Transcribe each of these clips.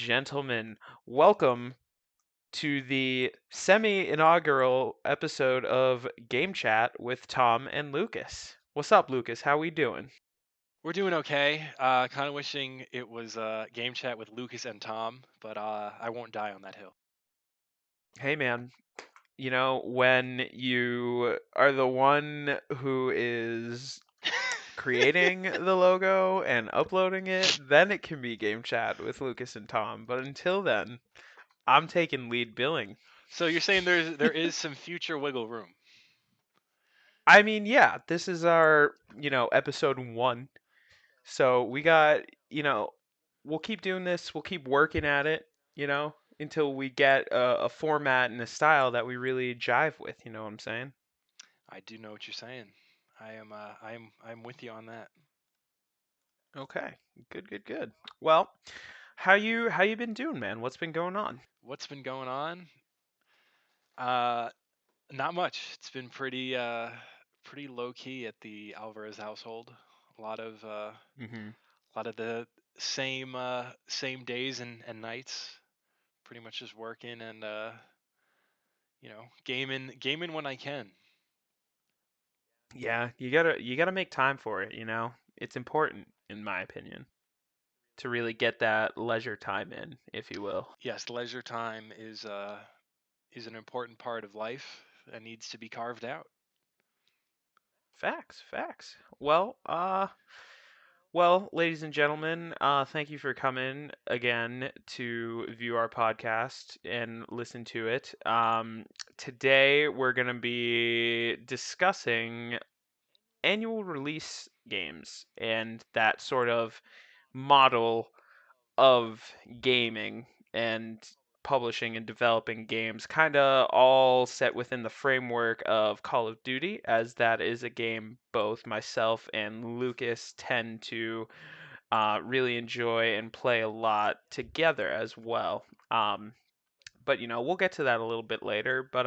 gentlemen, welcome to the semi-inaugural episode of Game Chat with Tom and Lucas. What's up, Lucas? How we doing? We're doing okay. Kind of wishing it was game chat with Lucas and Tom, but I won't die on that hill. Hey, man. When you are the one who is creating the logo and uploading it, then it can be Game Chat with Lucas and Tom. But until then, I'm taking lead billing. So you're saying there is some future wiggle room? I mean, yeah, this is our, episode 1. So we got, you know, we'll keep doing this. We'll keep working at it, until we get a format and a style that we really jive with. You know what I'm saying? I do know what you're saying. I'm with you on that. Okay, good, good, good. Well, how you been doing, man? What's been going on? What's been going on? Uh, Not much. It's been pretty low key at the Alvarez household. A lot of uh, Hmm. a lot of the same days and nights. Pretty much just working and gaming when I can. Yeah, you gotta make time for it. It's important, in my opinion, to really get that leisure time in, if you will. Yes, leisure time is an important part of life that needs to be carved out. Facts, facts. Well, ladies and gentlemen, thank you for coming again to view our podcast and listen to it. Today, we're going to be discussing annual release games and that sort of model of gaming and publishing and developing games, kind of all set within the framework of Call of Duty, as that is a game both myself and Lucas tend to really enjoy and play a lot together as well. But we'll get to that a little bit later. But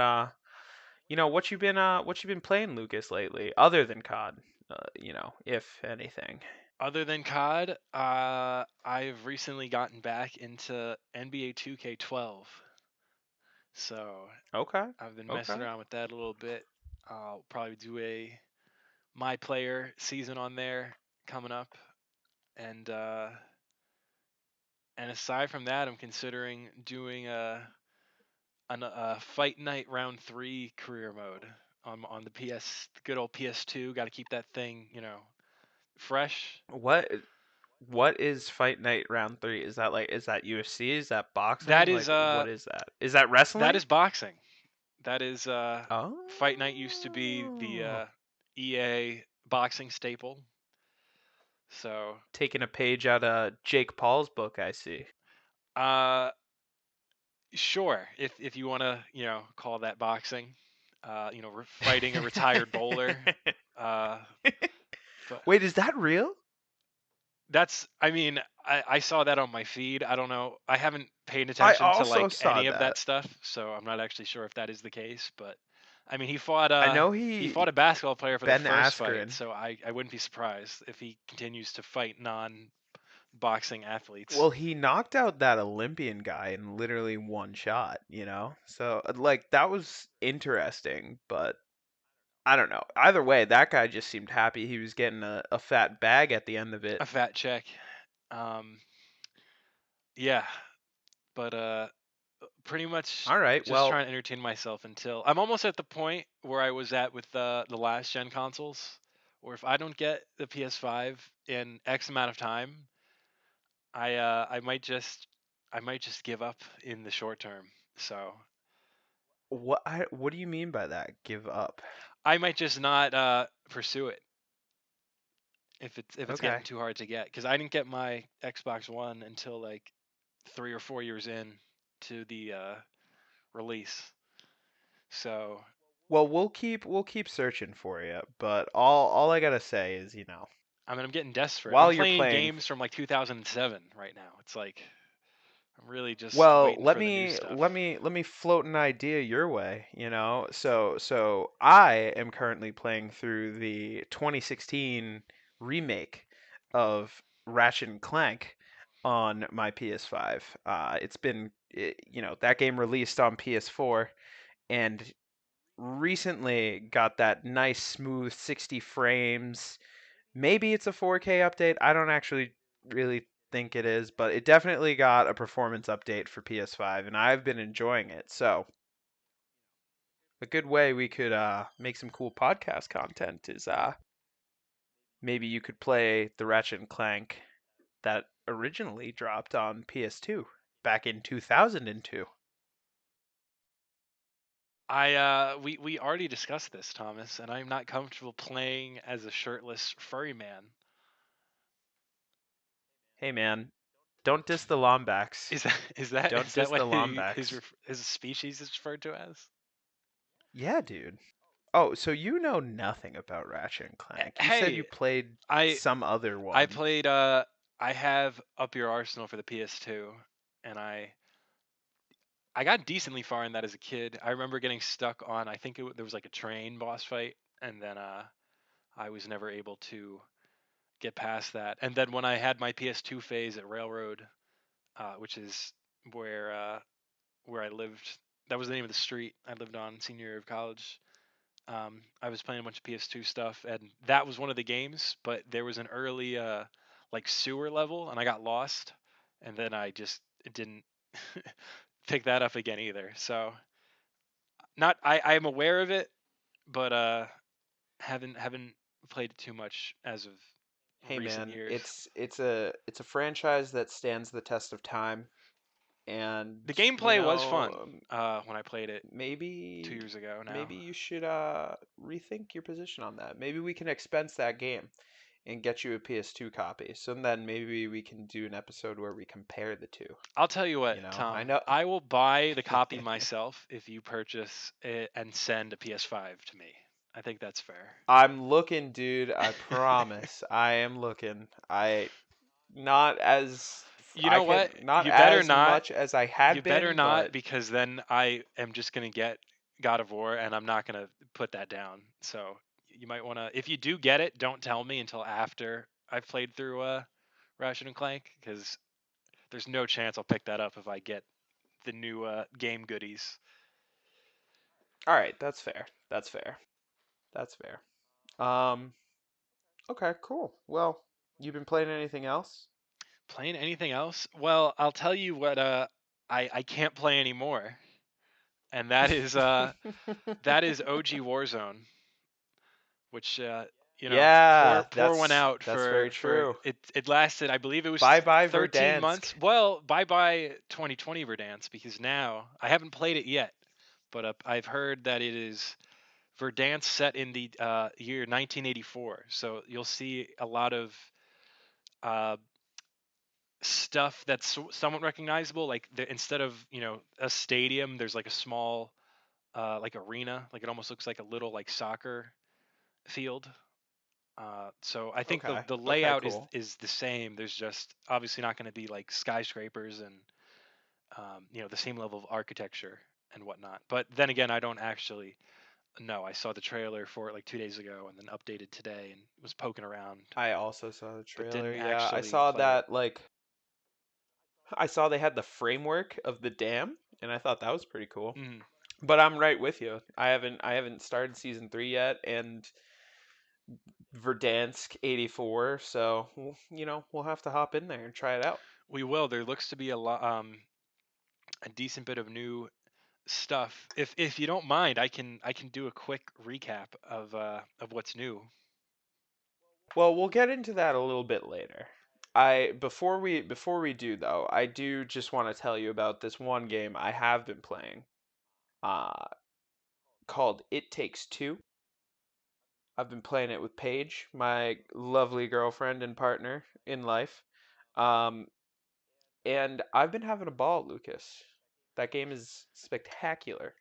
what you been playing, Lucas, lately, other than COD? If anything. Other than COD, I've recently gotten back into NBA 2K12. So Okay. I've been Okay. messing around with that a little bit. I'll probably do a my player season on there coming up, and aside from that, I'm considering doing a fight night round 3 career mode on the the good old PS2. Got to keep that thing, fresh. What is Fight Night Round 3? Is that UFC? Is that That boxing? is What is that? Is that wrestling? boxing. That is Fight Night used to be the Oh. EA boxing staple. So Taking a page out of Jake Paul's book, I see. uh sure, if you want to, call that boxing. Fighting a retired bowler. Uh but Wait, is that real? I mean, I saw that on my feed. I don't know. I haven't paid I attention to also like saw any of that. that stuff, so I'm not actually sure if that is the case. But I mean, I know he fought a basketball player for the Ben first fight, Askren. so I wouldn't be surprised if he continues to fight non-boxing athletes. Well, he knocked out that Olympian guy in literally one shot. So, that was interesting, but I don't know. Either way, that guy just seemed happy he was getting a fat bag at the end of it. A fat check. Um, yeah, but pretty much All right, just well, trying to entertain myself until I'm almost at the point where I was at with the last gen consoles, or if I don't get the PS5 in X amount of time, I might just give up in the short term. So what do you mean by that? Give up? I might just not pursue it if it's getting Okay. too hard to get, because I didn't get my Xbox One until like 3 or 4 years in to the release. So Well, we'll keep searching for you, but all I gotta say is, I mean, I'm getting desperate. I'm while you're playing playing. games from like 2007 right now. It's like I'm really just Well, waiting let for the new me stuff. let me let me float an idea your way. So I am currently playing through the 2016 remake of Ratchet and Clank. on my PS5. That game released on PS4 and recently got that nice smooth 60 frames. Maybe it's a 4K update. I don't actually really think it is, but it definitely got a performance update for PS5 and I've been enjoying it. So, a good way we could make some cool podcast content is maybe you could play the Ratchet and Clank that originally dropped on PS2 back in 2002. We already discussed this, Thomas, and I'm not comfortable playing as a shirtless furry man. Hey man, don't diss the Lombax. Is that is that Don't is that diss what the Lombax. his species is referred to as? Yeah, dude. Oh, so you know nothing about Ratchet and Clank. You said you Hey, played I some other I one. played I have Up Your Arsenal for the PS2, and I got decently far in that as a kid. I remember getting stuck on, I think there was like a train boss fight, and then I was never able to get past that. And then when I had my PS2 phase at Railroad, which is where uh, where I lived, that was the name of the street I lived on senior year of college. I was playing a bunch of PS2 stuff, and that was one of the games. But there was an early like sewer level, and I got lost, and then I just didn't pick that up again either. So not I am aware of it, but haven't played it too much as of Hey recent man, years. it's a franchise that stands the test of time, and The gameplay was fun when I played it two maybe years ago now. maybe you should rethink your position on that. Maybe we can expense that game and get you a PS2 copy. So then maybe we can do an episode where we compare the two. I'll tell you what, I Tom. know. I will buy the copy myself if you purchase it and send a PS5 to me. I think that's fair. I'm looking, dude. I promise. I am looking. Not as You know what? not You better as not. much as I You had better been, not, but because then I am just gonna get God of War, and I'm not gonna put that down. So you might want to, if you do get it, don't tell me until after I've played through Ratchet and Clank, because there's no chance I'll pick that up if I get the new game goodies. all right, that's fair. That's fair. That's fair. Um, okay, cool. Well, you been playing anything else? Playing anything else? Well, I'll tell you what. I can't play anymore, and that is OG Warzone, which Yeah, pour one out that's for very true. it. It lasted, I believe it was Bye bye 13 Verdansk. months. Well, bye bye 2020 Verdansk, because now I haven't played it yet, but I've heard that it is Verdansk set in the year 1984. So you'll see a lot of uh, stuff that's somewhat recognizable. Like instead of a stadium, there's like a small like arena. Like it almost looks like a little like soccer field. So I think Okay. the Okay, layout cool. is the same. There's just obviously not going to be like skyscrapers and the same level of architecture and whatnot. But then again, I don't actually know. I saw the trailer for it like 2 days ago and then updated today and was poking around, I also saw the but trailer. didn't Yeah, I actually saw play it. that I saw they had the framework of the dam and I thought that was pretty cool. Mhm. But I'm right with you. I haven't started season 3 yet and Verdansk 84, so we'll have to hop in there and try it out. We will. There looks to be a decent bit of new stuff. If you don't mind, I can do a quick recap of what's new. Well, we'll get into that a little bit later. I before we do though, I do just want to tell you about this one game I have been playing, uh, called It Takes Two. I've been playing it with Paige, my lovely girlfriend and partner in life, um, and I've been having a ball, Lucas. That game is spectacular,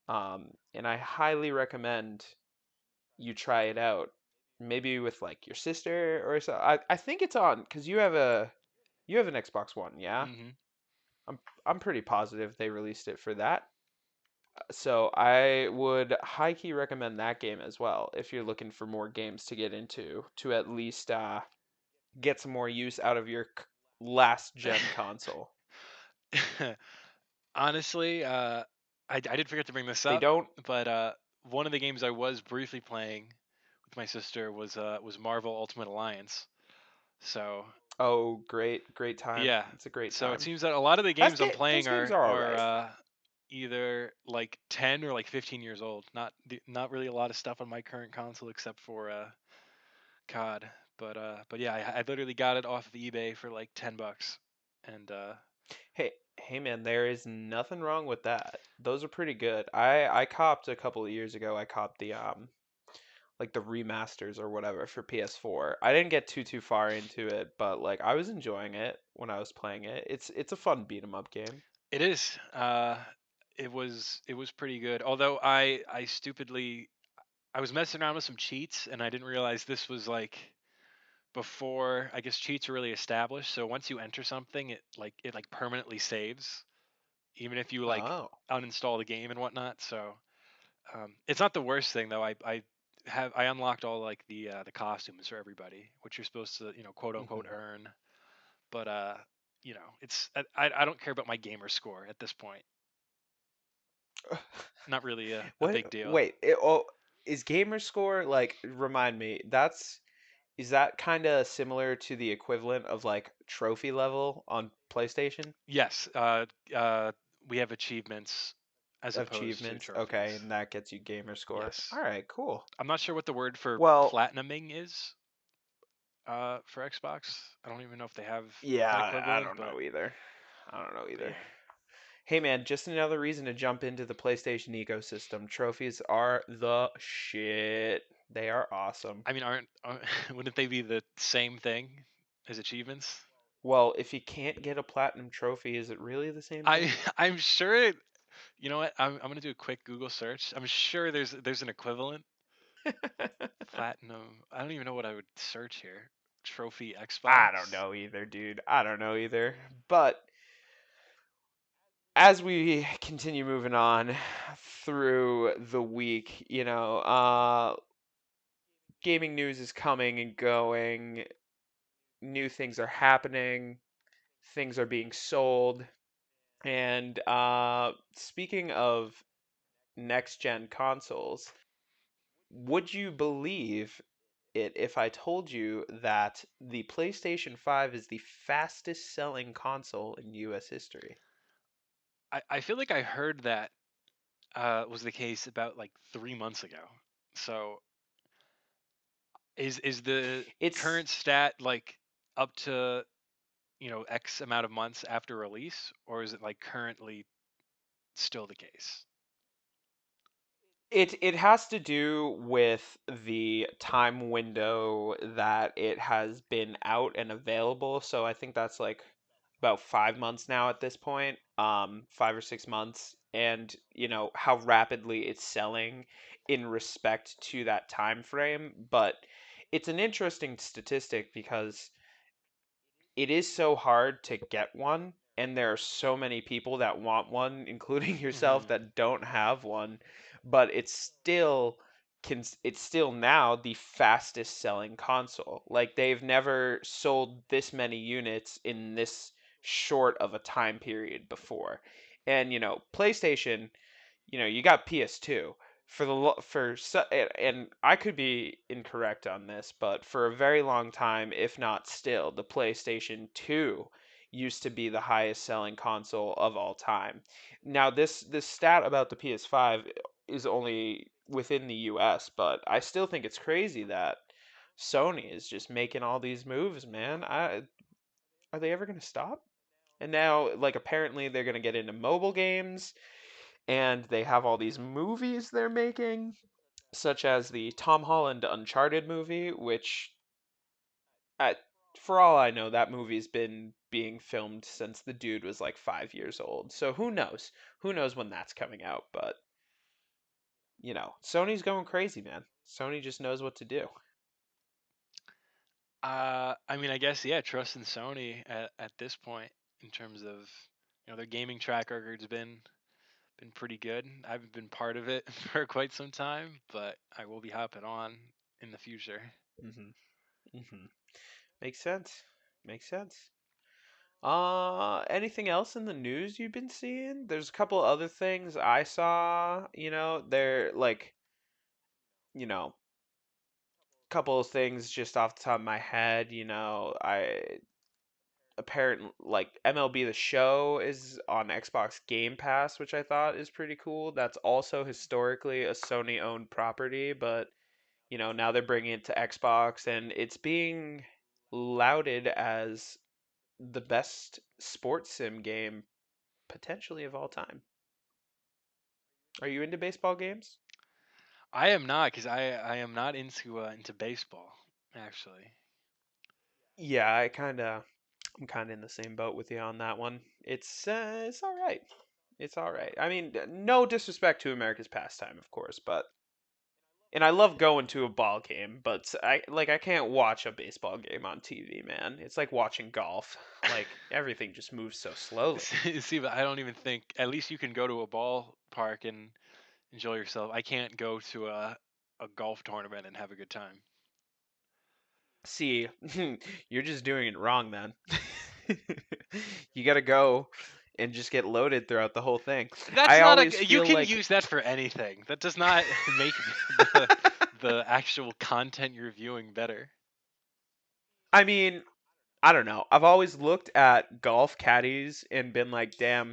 and I highly recommend you try it out. Maybe with like your sister or so. I think it's on because you have an Xbox One, yeah? Hmm. I'm pretty positive they released it for that. So I would high key recommend that game as well if you're looking for more games to get into to at least get some more use out of your last gen console? Honestly, I did forget to bring this They up, don't. but one of the games I was briefly playing with my sister was Marvel Ultimate Alliance. So Oh, great time. yeah, It's a great so it time. seems that a lot of the games I'm Those playing games are are all are right. either like 10 or like 15 years old. Not really a lot of stuff on my current console except for COD. But yeah, I literally got it off of eBay for like $10, and Hey man, there is nothing wrong with that. Those are pretty good. I copped a couple of years ago. I copped the like the remasters or whatever for PS4. I didn't get too far into it, but like I was enjoying it when I was playing it. It's a fun beat 'em up game. it is. It was pretty good. Although I stupidly I was messing around with some cheats and I didn't realize this was like before I guess cheats are really established. So once you enter something, it permanently saves, even if you like Oh. uninstall the game and whatnot. So it's not the worst thing though. I unlocked all like the costumes for everybody, which you're supposed to quote unquote Hmm. earn. But it's I don't care about my gamer score at this point. Not really a What? big deal. Wait. Is gamer score like? Remind me. Is that kind of similar to the equivalent of like trophy level on PlayStation? Yes, we have achievements as opposed to Achievements. Okay, trophies. and that gets you gamer score. Yes. All right, cool. I'm not sure what the word for Well, platinuming is for Xbox. I don't even know if they have yeah, an I equivalent, don't but know either. I don't know either. yeah. Hey man, just another reason to jump into the PlayStation ecosystem. Trophies are the shit. They are awesome. I mean, wouldn't they be the same thing as achievements? Well, if you can't get a platinum trophy, is it really the same I thing? I'm sure you know what? I'm gonna do a quick Google search. I'm sure there's an equivalent. Platinum. I don't even know what I would search here. Trophy I don't Xbox. know either, dude. I don't know either. But as we continue moving on through the week, gaming news is coming and going, new things are happening, things are being sold, and speaking of next gen consoles, would you believe it if I told you that the PlayStation 5 is the fastest selling console in US history? I feel like I heard that was the case about like 3 months ago. So is the It's current stat like up to X amount of months after release, or is it like currently still the case? it has to do with the time window that it has been out and available. So I think that's like about 5 months now at this point, 5 or 6 months, and how rapidly it's selling in respect to that time frame. But it's an interesting statistic because it is so hard to get one, and there are so many people that want one, including yourself, Hmm. that don't have one, but it's still now the fastest selling console. Like they've never sold this many units in this short of a time period before. And PlayStation, you got PS2 for and I could be incorrect on this, but for a very long time, if not still, the PlayStation 2 used to be the highest selling console of all time. Now this stat about the PS5 is only within the US, but I still think it's crazy that Sony is just making all these moves, man. Are they ever going to stop? And now like apparently they're going to get into mobile games and they have all these movies they're making, such as the Tom Holland Uncharted movie, which, I, for all I know, that movie's been being filmed since the dude was like 5 years old. So who knows? Who knows when that's coming out? But Sony's going crazy, man. Sony just knows what to do. I mean, I guess yeah, trust in Sony at this point in terms of their gaming track record's been pretty good. I haven't been part of it for quite some time, but I will be hopping on in the future. Hmm. Hmm. Makes sense. Makes sense. Anything else in the news you've been seeing? There's a couple other things I saw, they're like, you know, couple of things just off the top of my head, I apparently like MLB The Show is on Xbox Game Pass, which I thought is pretty cool. That's also historically a Sony owned property, but now they're bringing it to Xbox and it's being lauded as the best sports sim game potentially of all time. Are you into baseball games? I am not, because I am not into baseball actually. Yeah, I'm kind of in the same boat with you on that one. It's all right. It's all right. I mean, no disrespect to America's pastime, of course, but and I love going to a ball game, but I can't watch a baseball game on TV, man. It's like watching golf. Like everything just moves so slowly. See, but I don't even think. At least you can go to a ballpark and enjoy yourself. I can't go to a golf tournament and have a good time. See, you're just doing it wrong then. You gotta go and just get loaded throughout the whole thing. That's I not always a. You feel can like, use that for anything. That does not make the actual content you're viewing better. I mean, I don't know. I've always looked at golf caddies and been like, damn,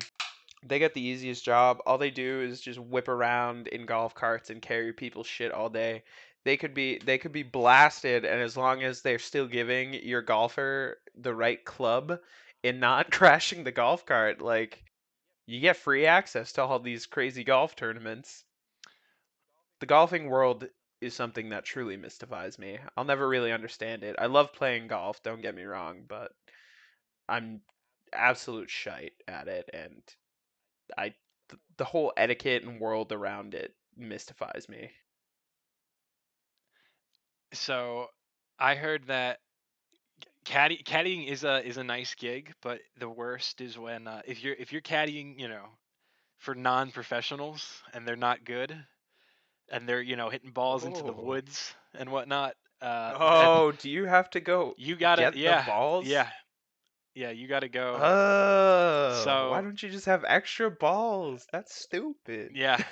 they got the easiest job. All they do is just whip around in golf carts and carry people's shit all day. They could be blasted, and as long as they're still giving your golfer the right club and not crashing the golf cart, like you get free access to all these crazy golf tournaments. The golfing world is something that truly mystifies me. I'll never really understand it. I love playing golf, don't get me wrong, but I'm absolute shite at it, and I the whole etiquette and world around it mystifies me. So, I heard that caddying is a nice gig, but the worst is when if you're caddying, for non-professionals and they're not good and they're hitting balls into the Oh. woods and whatnot. And Oh, do you have to go you gotta, get the yeah, balls? yeah, yeah, you gotta go. Oh, why So don't you just have extra balls? That's stupid. yeah,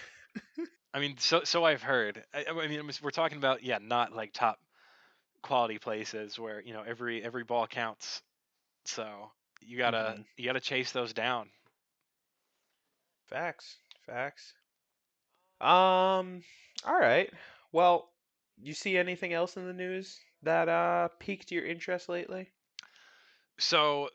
I mean, so I've heard. I mean, we're talking about, yeah, not like top quality places where every ball counts. So you gotta Hmm. you gotta chase those down. Facts. Facts. All right. Well, you see anything else in the news that piqued your interest lately? So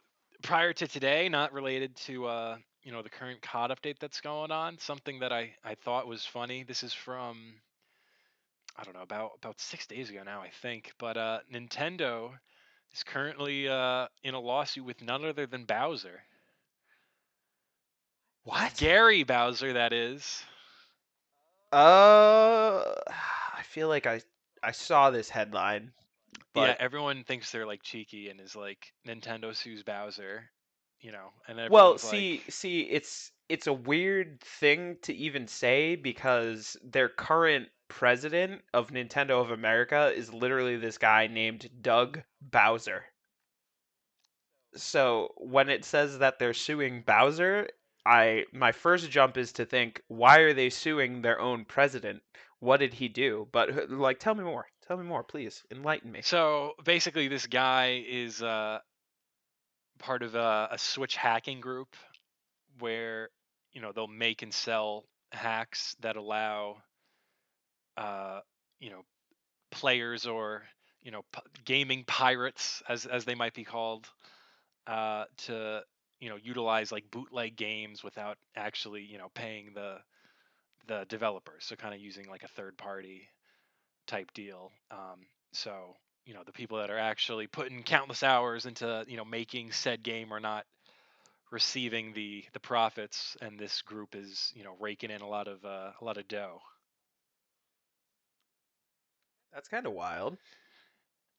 prior to today, not related to the current COD update that's going on, something that I thought was funny. This is from, I don't know, about 6 days ago now, I think. But Nintendo is currently in a lawsuit with none other than Bowser. What? Gary Bowser, that is. I feel like I saw this headline, Yeah, but everyone thinks they're like cheeky and is like, Nintendo sues Bowser, and well, everyone's like, see, it's a weird thing to even say because their current president of Nintendo of America is literally this guy named Doug Bowser. So when it says that they're suing Bowser, I my first jump is to think, why are they suing their own president? What did he do? But like, tell me more. Tell me more, please. Enlighten me. so basically, this guy is part of a Switch hacking group where they'll make and sell hacks that allow uh, you know players or gaming pirates, as they might be called, to utilize like bootleg games without actually paying the developers. So kind of using like a third party type deal. So the people that are actually putting countless hours into making said game are not receiving the profits, and this group is raking in a lot of dough. That's kind of wild.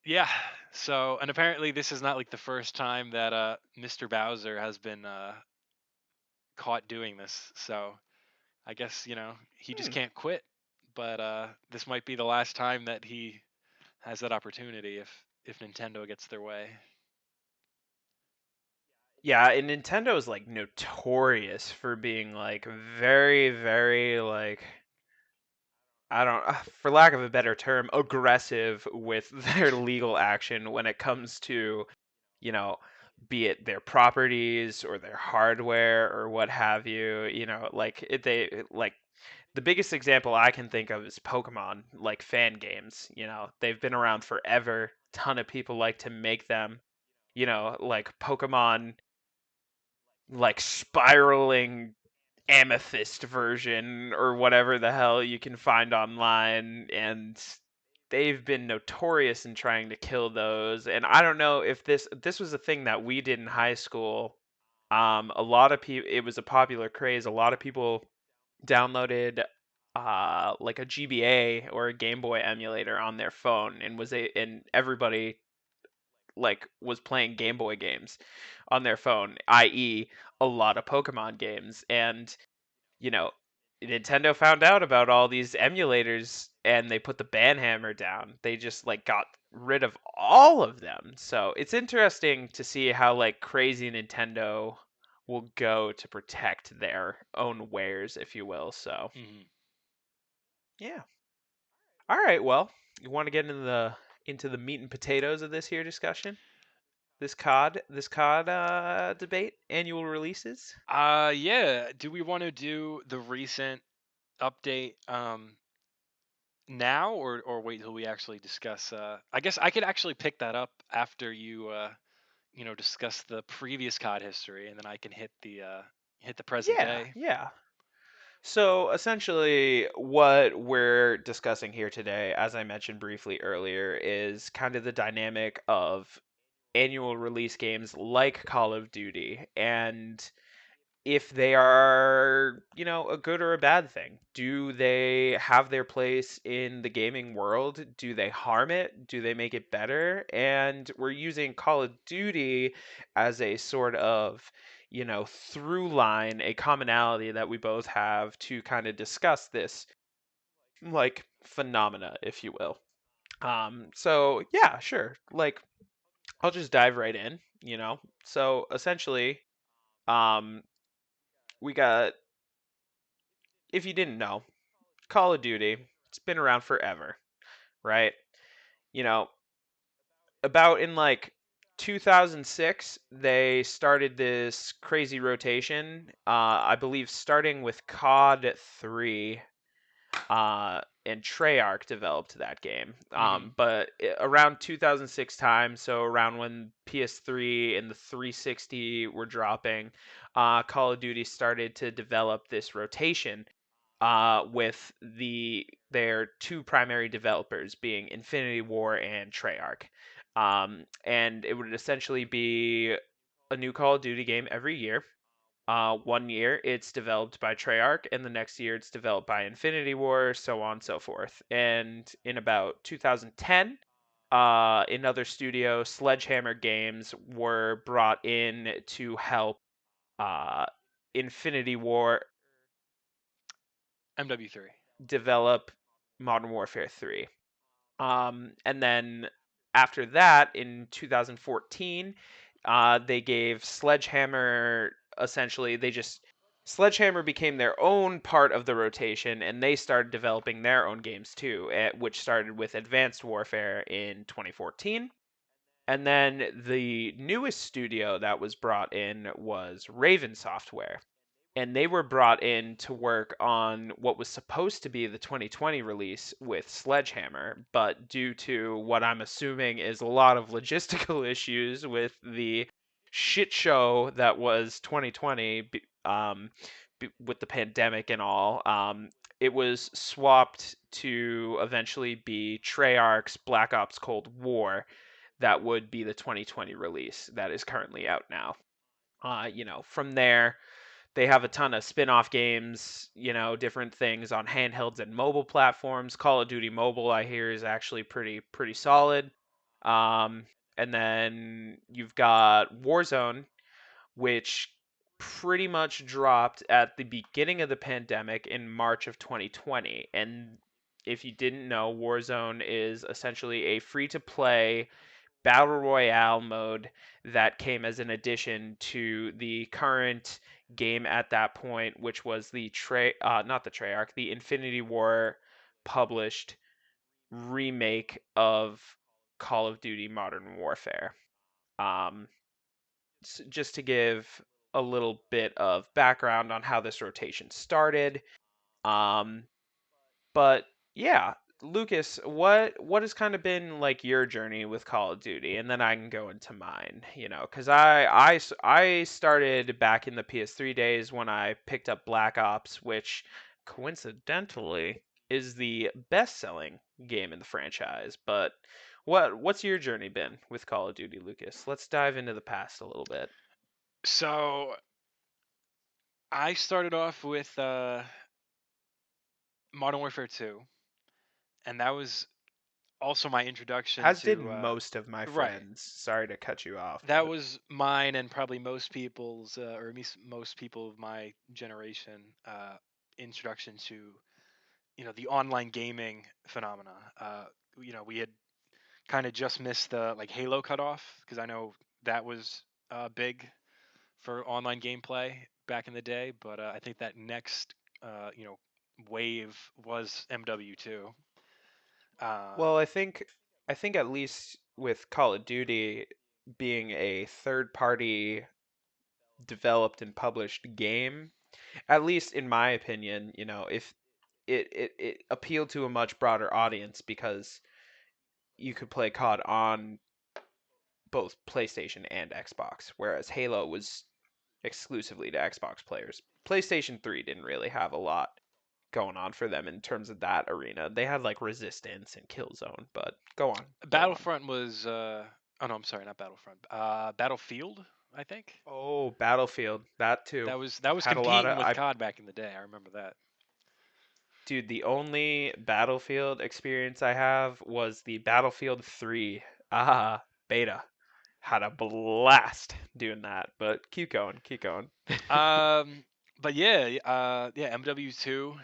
Yeah. So, and apparently this is not like the first time that Mr. Bowser has been caught doing this. So I guess he just Hmm. can't quit. But this might be the last time that he has that opportunity if Nintendo gets their way. Yeah, and Nintendo is like notorious for being like very, very like I don't, for lack of a better term, aggressive with their legal action when it comes to, you know, be it their properties or their hardware or what have you. Like the biggest example I can think of is Pokemon, like fan games. They've been around forever. Ton of people like to make them. Like Pokemon, like spiraling amethyst version or whatever the hell you can find online, and they've been notorious in trying to kill those. And I don't know if this was a thing that we did in high school. A lot of people, it was a popular craze. A lot of people downloaded like a GBA or a Game Boy emulator on their phone, and everybody like was playing Game Boy games on their phone, i.e., a lot of Pokemon games. And you know, Nintendo found out about all these emulators and they put the ban hammer down. They just like got rid of all of them. So it's interesting to see how like crazy Nintendo will go to protect their own wares, if you will. So Hmm. yeah. All right. Well, you want to get into the meat and potatoes of this here discussion? This COD debate, annual releases. Yeah. Do we want to do the recent update now, or wait till we actually discuss? I guess I could actually pick that up after you discuss the previous COD history, and then I can hit the present Yeah, day. yeah. So essentially, what we're discussing here today, as I mentioned briefly earlier, is kind of the dynamic of annual release games like Call of Duty and if they are, a good or a bad thing. Do they have their place in the gaming world? Do they harm it? Do they make it better? And we're using Call of Duty as a sort of, through line, a commonality that we both have to kind of discuss this like phenomena, if you will. So yeah, sure. Like I'll just dive right in, So essentially, um, we got, if you didn't know, Call of Duty, it's been around forever, right? You know, about in like 2006, they started this crazy rotation. I believe starting with COD 3, and Treyarch developed that game. Hmm. But around 2006 time, so around when PS3 and the 360 were dropping, Call of Duty started to develop this rotation with their two primary developers being Infinity War and Treyarch. And it would essentially be a new Call of Duty game every year. One year it's developed by Treyarch, and the next year it's developed by Infinity War, so on and so forth. And in about 2010, another studio, Sledgehammer Games, were brought in to help uh, Infinity War MW3. develop Modern Warfare 3. And then after that, in 2014, they gave Sledgehammer essentially, Sledgehammer became their own part of the rotation and they started developing their own games too, which started with Advanced Warfare in 2014. And then the newest studio that was brought in was Raven Software, and they were brought in to work on what was supposed to be the 2020 release with Sledgehammer, but due to what I'm assuming is a lot of logistical issues with the shit show that was 2020, with the pandemic and all, it was swapped to eventually be Treyarch's Black Ops Cold War. That would be the 2020 release that is currently out now. From there, they have a ton of spin-off games, different things on handhelds and mobile platforms. Call of Duty Mobile, I hear, is actually pretty solid. Um, and then you've got Warzone, which pretty much dropped at the beginning of the pandemic in March of 2020. And if you didn't know, Warzone is essentially a free-to-play battle royale mode that came as an addition to the current game at that point, which was the not the Treyarch, the Infinity War published remake of Call of Duty Modern Warfare. Um, just to give a little bit of background on how this rotation started. Um, but yeah, Lucas, what has kind of been like your journey with Call of Duty, and then I can go into mine, because I started back in the PS3 days when I picked up Black Ops, which coincidentally is the best-selling game in the franchise. But what's your journey been with Call of Duty, Lucas? Let's dive into the past a little bit. So I started off with Modern Warfare 2, and that was also my introduction As did to most of my right. friends. Sorry to cut you off, That but was mine and probably most people's, or at least most people of my generation, introduction to the online gaming phenomena. We had kind of just missed the like Halo cutoff because I know that was big for online gameplay back in the day, but I think that next uh, you know wave was MW2. Uh, well, I think at least with Call of Duty being a third party developed and published game, at least in my opinion, if it appealed to a much broader audience because you could play COD on both PlayStation and Xbox, whereas Halo was exclusively to Xbox players. PlayStation 3 didn't really have a lot going on for them in terms of that arena. They had like Resistance and Killzone, but go on. Battlefront was oh no, I'm sorry, not Battlefront. Battlefield, I think. Oh, Battlefield, that too. That was Had a lot competing of with I COD back in the day. I remember that. dude, the only Battlefield experience I have was the Battlefield 3 beta. Had a blast doing that, but keep going, keep going. Um, but yeah, yeah, MW2.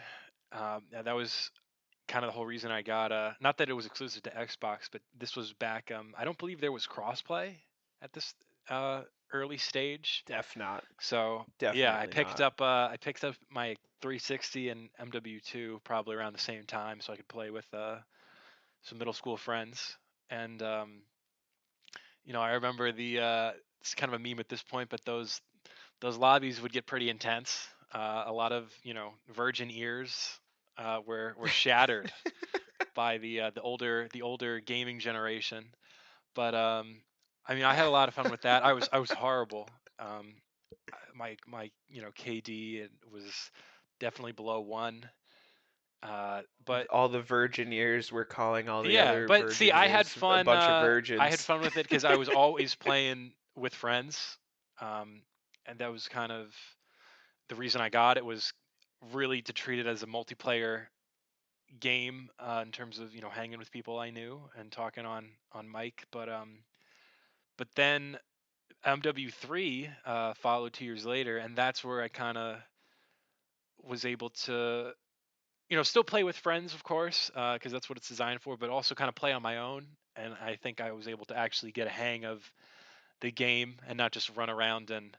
Yeah, that was kind of the whole reason I got. Not that it was exclusive to Xbox, but this was back. I don't believe there was crossplay at this uh, early stage. Def not. So yeah, I Definitely picked not. up. I picked up my 360 and MW2 probably around the same time, so I could play with some middle school friends. And I remember it's kind of a meme at this point, but those lobbies would get pretty intense. A lot of virgin ears were shattered by the older gaming generation. But I mean, I had a lot of fun with that. I was horrible. Um, my KD was definitely below 1. But All the Virgineers were calling all the yeah, other but see, I had Virgineers a fun. bunch of I had virgins. fun with it because I was always playing with friends, um, and that was kind of the reason I got it was really to treat it as a multiplayer game in terms of hanging with people I knew and talking on mic. But then MW3 followed 2 years later, and that's where I kind of was able to still play with friends, of course, because that's what it's designed for, but also kind of play on my own. And I think I was able to actually get a hang of the game and not just run around and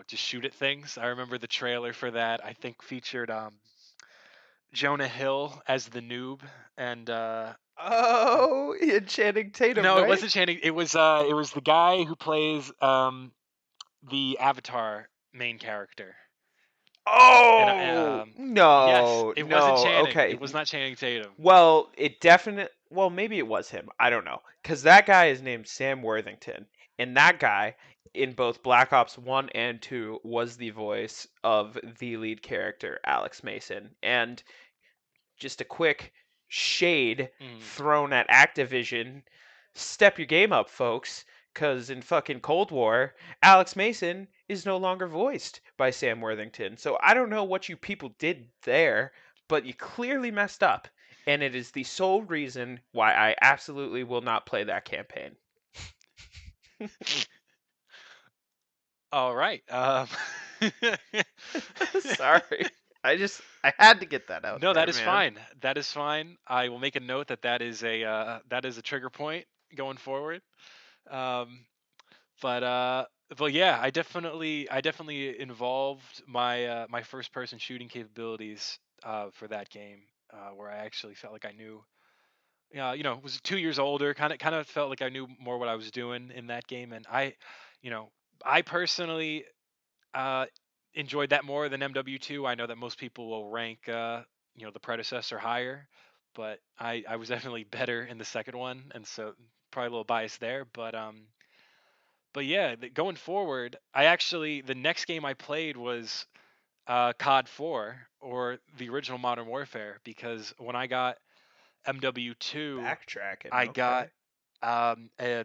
just shoot at things. I remember the trailer for that. I think featured Jonah Hill as the noob, and Oh, and Channing Tatum, no, it right? wasn't Channing. It was the guy who plays the Avatar main character. And Oh, yes, no, it wasn't no. Channing. Okay. It was not Channing Tatum. Well, well, maybe it was him. I don't know. Cuz that guy is named Sam Worthington, and that guy in both Black Ops 1 and 2 was the voice of the lead character, Alex Mason. And just a quick shade Mm. thrown at Activision. Step your game up, folks, because in fucking Cold War, Alex Mason is no longer voiced by Sam Worthington. So I don't know what you people did there, but you clearly messed up. And it is the sole reason why I absolutely will not play that campaign. All right. Sorry. I had to get that out No, there, that is man. fine. That is fine. I will make a note that that is a trigger point going forward. Um, but uh, but yeah, I definitely involved my first person shooting capabilities for that game, where I actually felt like I knew. Was 2 years older. Kind of felt like I knew more what I was doing in that game, and you know, I personally uh, enjoyed that more than MW2. I know that most people will rank the predecessor higher, but I was definitely better in the second one, and so probably a little biased there. But yeah, going forward, the next game I played was COD 4 or the original Modern Warfare, because when I got MW2, Backtracking, I got okay. um, a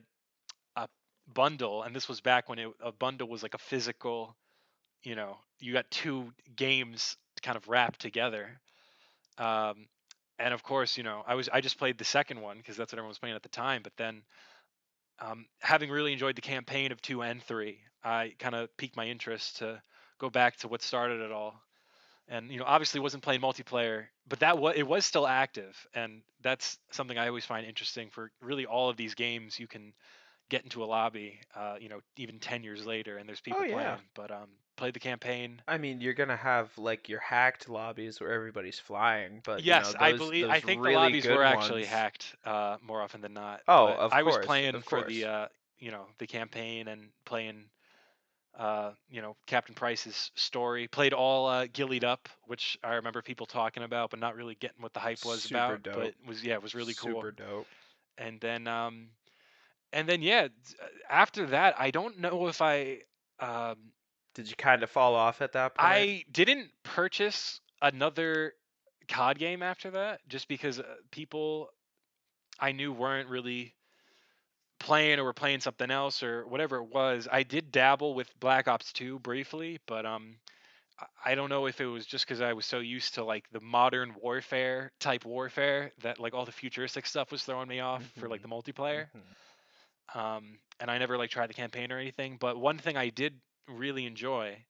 a bundle, and this was back when a bundle was like a physical. You got two games kind of wrapped together. Um, and of course, I just played the second one because that's what everyone was playing at the time. But then, having really enjoyed the campaign of 2 and 3, I kind of piqued my interest to go back to what started it all. And obviously wasn't playing multiplayer, but it was still active, and that's something I always find interesting for really all of these games. You can get into a lobby, even 10 years later, and there's Oh people yeah. playing. But played the campaign. I mean, you're gonna have like your hacked lobbies where everybody's flying, but Yes, I those think the really lobbies were good actually ones. hacked more often than not. Oh, But of I was course, playing of for the course. the campaign, and playing Captain Price's story. Played all Gillied Up, which I remember people talking about, but not really getting what the hype was Super about. But dope. it was really cool. Super dope. And then yeah, after that, I don't know if um, Did you kind of fall off at that point? I didn't purchase another COD game after that, just because people I knew weren't really playing, or were playing something else, or whatever it was. I did dabble with Black Ops 2 briefly, but I don't know if it was just because I was so used to like the modern warfare type warfare that like all the futuristic stuff was throwing me off for like Mhm. the multiplayer. Mhm. And I never like tried the campaign or anything. But one thing I did really enjoy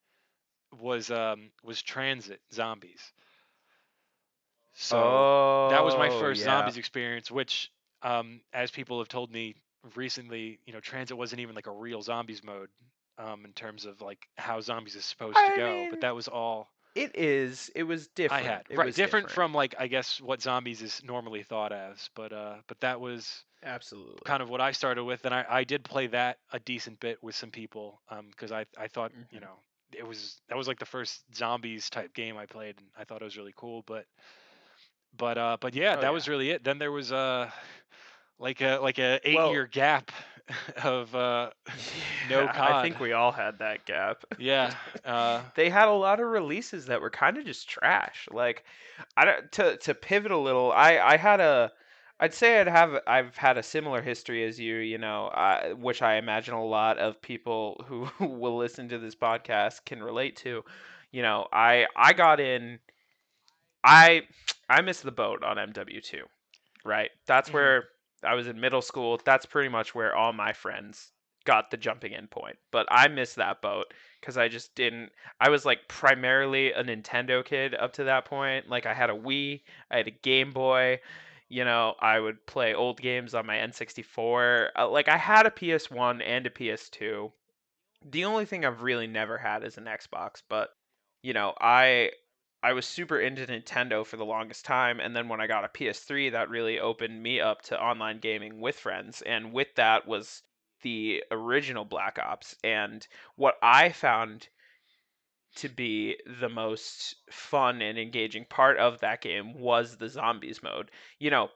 was Transit Zombies. So that was my Oh, first yeah. zombies experience, which, as people have told me recently, Transit wasn't even like a real zombies mode, in terms of like how zombies is supposed to I go. But mean, that was all it was I different. had. It Right, was different different. from like I guess what zombies is normally thought as. But that was Absolutely. kind of what I started with, and I did play that a decent bit with some people, because I thought Mhm. that was like the first zombies type game I played, and I thought it was really cool. But yeah, Oh that yeah. was really it. Then there was like a Well, 8 year gap of no yeah, I COD. think we all had that gap. Yeah. They had a lot of releases that were kind of just trash. Like, I don't, to pivot a little. I'd say I've had a similar history as you. Which I imagine a lot of people who will listen to this podcast can relate to. I got in. I I missed the boat on MW2. Right? That's Mhm. where I was in middle school. That's pretty much where all my friends got the jumping in point. But I missed that boat because I just didn't. I was like primarily a Nintendo kid up to that point. Like I had a Wii, I had a Game Boy. I would play old games on my N64. Like I had a PS1 and a PS2. The only thing I've really never had is an Xbox, but you know, I I was super into Nintendo for the longest time, and then when I got a PS3, that really opened me up to online gaming with friends, and with that was the original Black Ops. And what I found to be the most fun and engaging part of that game was the zombies mode. You know,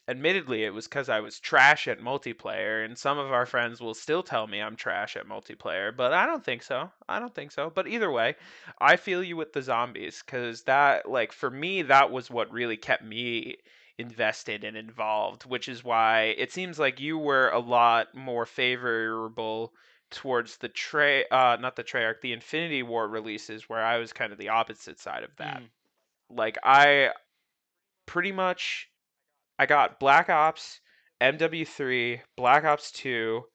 Admittedly, it was because I was trash at multiplayer, and some of our friends will still tell me I'm trash at multiplayer, but I don't think so. I don't think so. But either way, I feel you with the zombies, because that, like, for me, that was what really kept me invested and involved, which is why it seems like you were a lot more favorable towards not the Treyarch, the Infinity War releases, where I was kind of the opposite side of that. Mhm. Like, I pretty much I got Black Ops, MW3, Black Ops 2.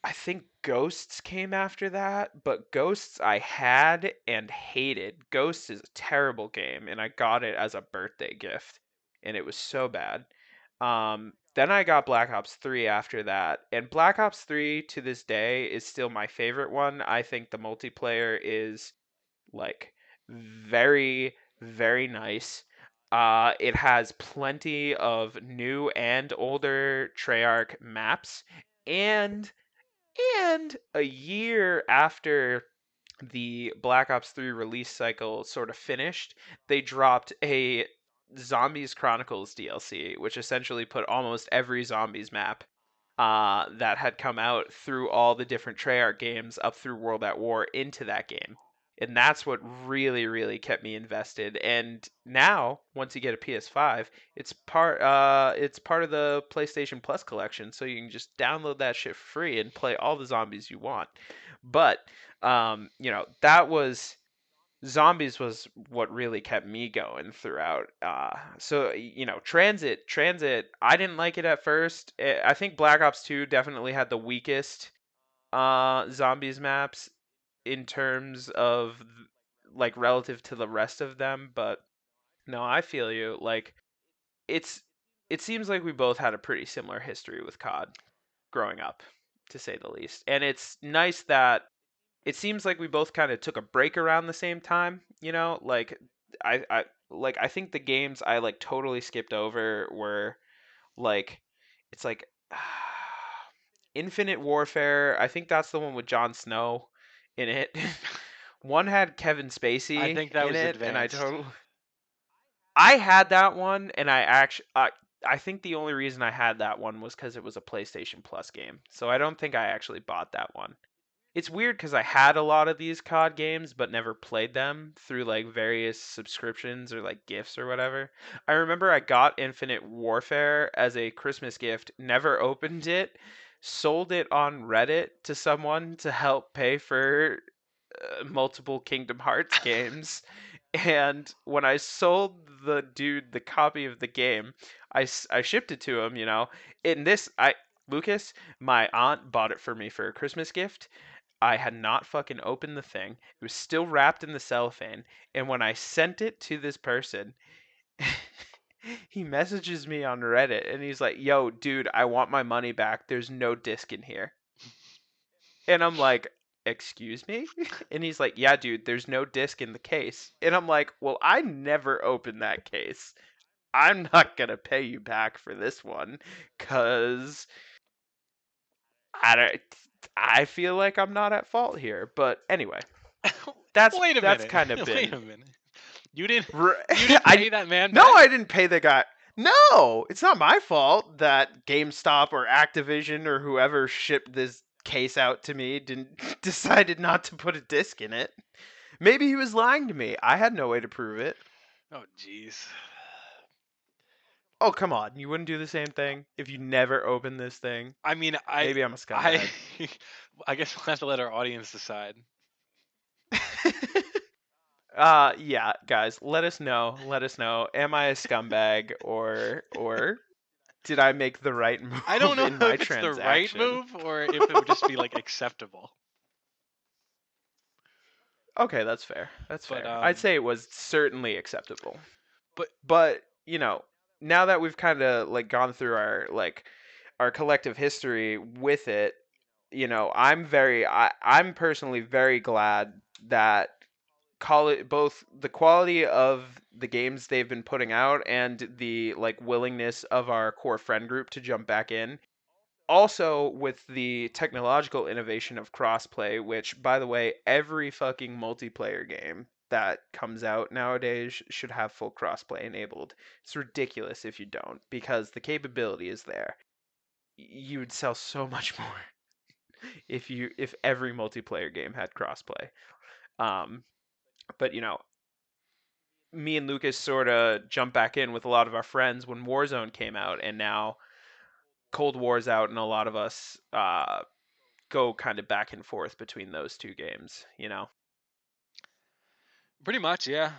I think Ghosts came after that, but Ghosts I had and hated. Ghosts is a terrible game, and I got it as a birthday gift, and it was so bad. Then I got Black Ops 3 after that, and Black Ops 3 to this day is still my favorite one. I think the multiplayer is like very, very nice. It has plenty of new and older Treyarch maps, and a year after the Black Ops 3 release cycle sort of finished, they dropped a Zombies Chronicles DLC, which essentially put almost every Zombies map that had come out through all the different Treyarch games up through World at War into that game. And that's what really, really kept me invested. And now, once you get a PS5, it's part of the PlayStation Plus collection, so you can just download that shit for free and play all the zombies you want. But that was zombies was what really kept me going throughout. Transit. I didn't like it at first. I think Black Ops 2 definitely had the weakest zombies maps in terms of like relative to the rest of them. But no, I feel you. Like it's it seems like we both had a pretty similar history with COD growing up, to say the least. And it's nice that it seems like we both kind of took a break around the same time, like I think the games I like totally skipped over were like it's like Infinite Warfare. I think that's the one with Jon Snow in it. One had Kevin I Spacey think that in was it, and advanced. I had that one, and I think the only reason I had that one was because it was a PlayStation Plus game. So I don't think I actually bought that one. It's weird because I had a lot of these COD games, but never played them through like various subscriptions or like gifts or whatever. I remember I got Infinite Warfare as a Christmas gift, never opened it, sold it on Reddit to someone to help pay for multiple Kingdom Hearts games. And when I sold the dude the copy of the game, I shipped it to him, In this, Lucas, my aunt bought it for me for a Christmas gift. I had not fucking opened the thing. It was still wrapped in the cellophane. And when I sent it to this person, he messages me on Reddit and he's like, "Yo, dude, I want my money back. There's no disc in here." And I'm like, "Excuse me?" And he's like, "Yeah, dude, there's no disc in the case." And I'm like, "Well, I never opened that case. I'm not going to pay you back for this one cuz I don't I feel like I'm not at fault here." But anyway, Wait a that's minute. kind of Wait been a minute. You didn't r- you didn't I pay that man no, back? I didn't pay the guy. No, it's not my fault that GameStop or Activision or whoever shipped this case out to me didn't decided not to put a disc in it. Maybe he was lying to me. I had no way to prove it. Oh jeez. Oh, come on. You wouldn't do the same thing if you never opened this thing? I mean, Maybe I'm a I scumbag. I guess we'll have to let our audience decide. Yeah, guys, let us know. Let us know. Am I a scumbag or did I make the right I don't move know in my if it's the right transaction? move or if it would just be like acceptable. Okay, that's fair. That's But fair. I'd say it was certainly acceptable. but But, now that we've kind of like gone through our collective history with it, I'm personally very glad that call it both the quality of the games they've been putting out and the like willingness of our core friend group to jump back in, also with the technological innovation of crossplay, which by the way, every fucking multiplayer game that comes out nowadays should have full crossplay enabled. It's ridiculous if you don't, because the capability is there. You would sell so much more if every multiplayer game had crossplay. um but me and Lucas sort of jumped back in with a lot of our friends when Warzone came out, and now Cold War's out, and a lot of us go kind of back and forth between those two games. pretty much, yeah.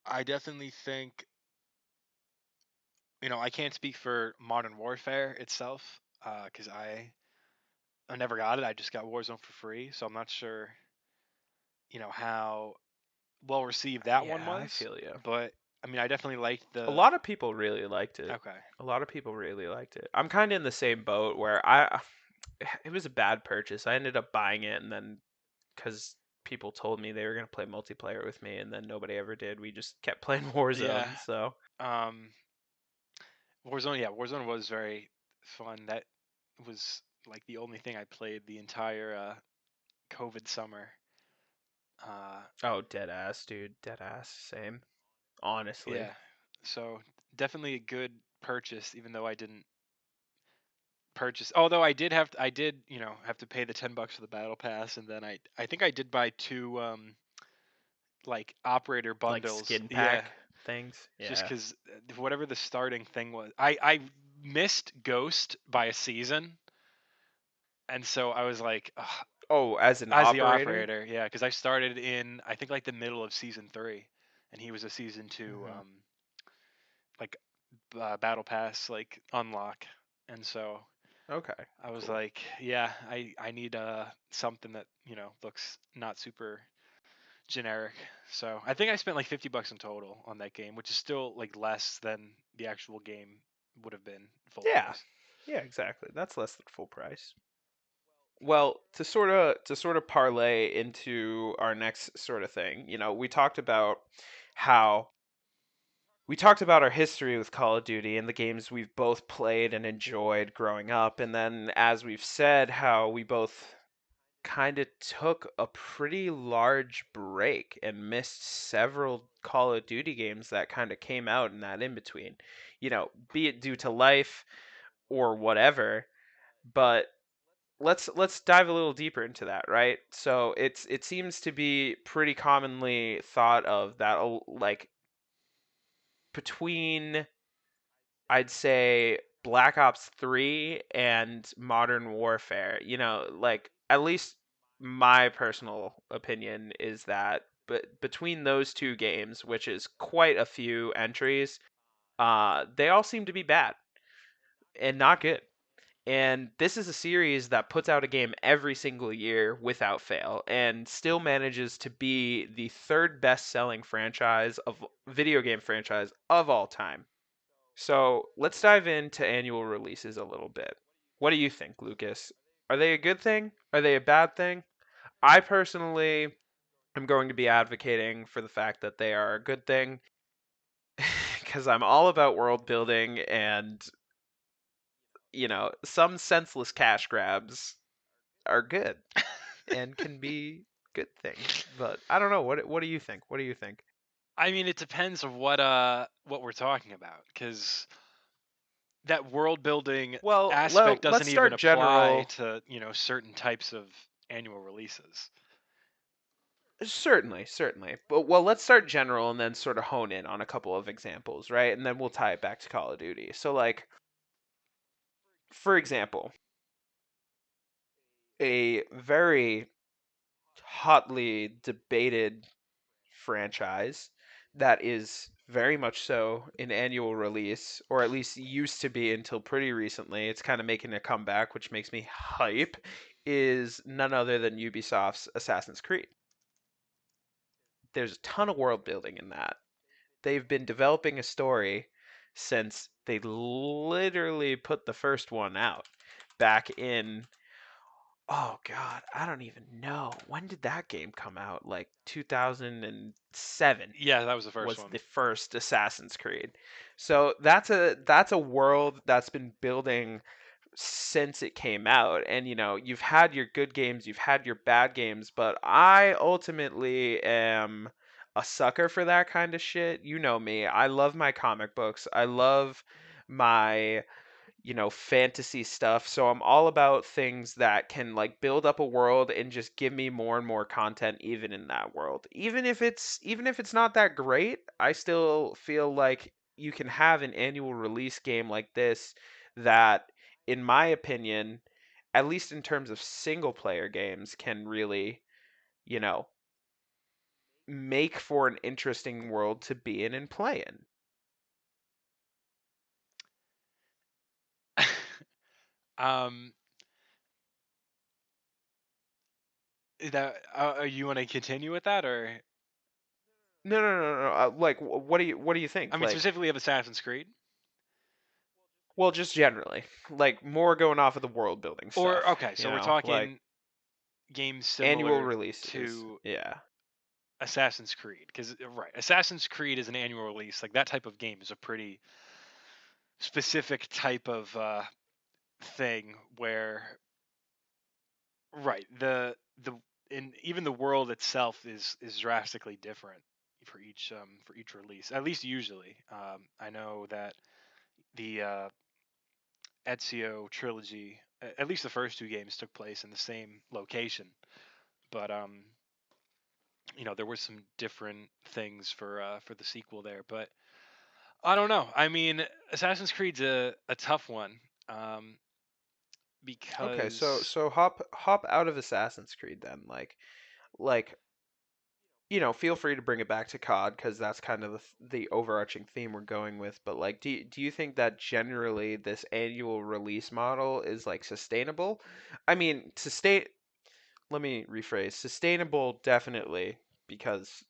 I definitely think I can't speak for Modern Warfare itself because I never got it. I just got Warzone for free, so I'm not sure how well received that one Yeah, I was. feel you. But I mean, I definitely liked A the. lot of people really liked it. Okay. A lot of people really liked it. I'm kind of in the same boat where I it was a bad purchase. I ended up buying it and then cuz people told me they were going to play multiplayer with me and then nobody ever did. We just kept playing Yeah. Warzone. So, Um, Warzone. Yeah, Warzone was very fun. That was like the only thing I played the entire COVID summer. Uh, oh, dead ass, dude. Dead ass. Same. Honestly. yeah. So definitely a good purchase, even though I didn't purchase. Although I did, have to pay the $10 for the battle pass, and then I think I did buy two like operator Like bundles. skin Yeah, pack things. just Yeah. because whatever the starting thing was, I missed Ghost by a season, and so I was like, ugh, Oh, as an as the operator? operator, yeah, because I started in I think like the middle of season 3, and he was a season 2 Mhm. like battle pass like unlock, and so Okay. I was Cool. like, yeah, I need something that looks not super generic. So I think I spent like $50 in total on that game, which is still like less than the actual game would have been full Yeah. price. Yeah, exactly. That's less than full price. Well, to sort of parlay into our next sort of thing, how we talked about our history with Call of Duty and the games we've both played and enjoyed growing up, and then as we've said, how we both kind of took a pretty large break and missed several Call of Duty games that kind of came out in that in between. Be it due to life or whatever, but let's dive a little deeper into that, right? So it seems to be pretty commonly thought of that like between I'd say Black Ops 3 and Modern Warfare, like at least my personal opinion is that but between those two games, which is quite a few entries, they all seem to be bad and not good. And this is a series that puts out a game every single year without fail and still manages to be the third best selling franchise of video game franchise of all time. So let's dive into annual releases a little bit. What do you think, Lucas? Are they a good thing? Are they a bad thing? I personally am going to be advocating for the fact that they are a good thing because I'm all about world building and, some senseless cash grabs are good and can be good things. But I don't know. What do you think? What do you think? I mean, it depends of what we're talking about, because that world building Well, aspect let's doesn't even start apply general. to certain types of annual releases. Certainly, certainly. But well, let's start general and then sort of hone in on a couple of examples, right? And then we'll tie it back to Call of Duty. So like, for example, a very hotly debated franchise that is very much so an annual release, or at least used to be until pretty recently. It's kind of making a comeback, which makes me hype, is none other than Ubisoft's Assassin's Creed. There's a ton of world building in that. They've been developing a story since they literally put the first one out back in, oh god, I don't even know. When did that game come out? Like 2007 Yeah, that was the first was one. the first Assassin's Creed. So that's a world that's been building since it came out. And you've had your good games, you've had your bad games, but I ultimately am a sucker for that kind of shit. You know me. I love my comic books. I love my fantasy stuff. So I'm all about things that can like build up a world and just give me more and more content even in that world. Even if it's not that great, I still feel like you can have an annual release game like this that in my opinion, at least in terms of single player games can really, you know, make for an interesting world to be in and play in. um, that you want to continue with that, or? No, no, no, no. Like, what do you I think? mean, Like, specifically of Assassin's Creed. well, just generally, like more going off of the world building Or stuff. okay, You so we're know, like talking games annual similar releases. to Yeah. Assassin's Creed, because right, Assassin's Creed is an annual release. Like that type of game is a pretty specific type of thing where right the and even the world itself is drastically different for each release. At least usually, I know that the Ezio trilogy, at least the first two games, took place in the same location, but there were some different things for the sequel there. But I don't know. I mean, Assassin's Creed's a tough one, um, Okay, so because so hop out of Assassin's Creed then. Like feel free to bring it back to COD because that's kind of the overarching theme we're going with. But like, do you think that generally this annual release model is like sustainable? I mean, Let me rephrase. Sustainable, definitely, because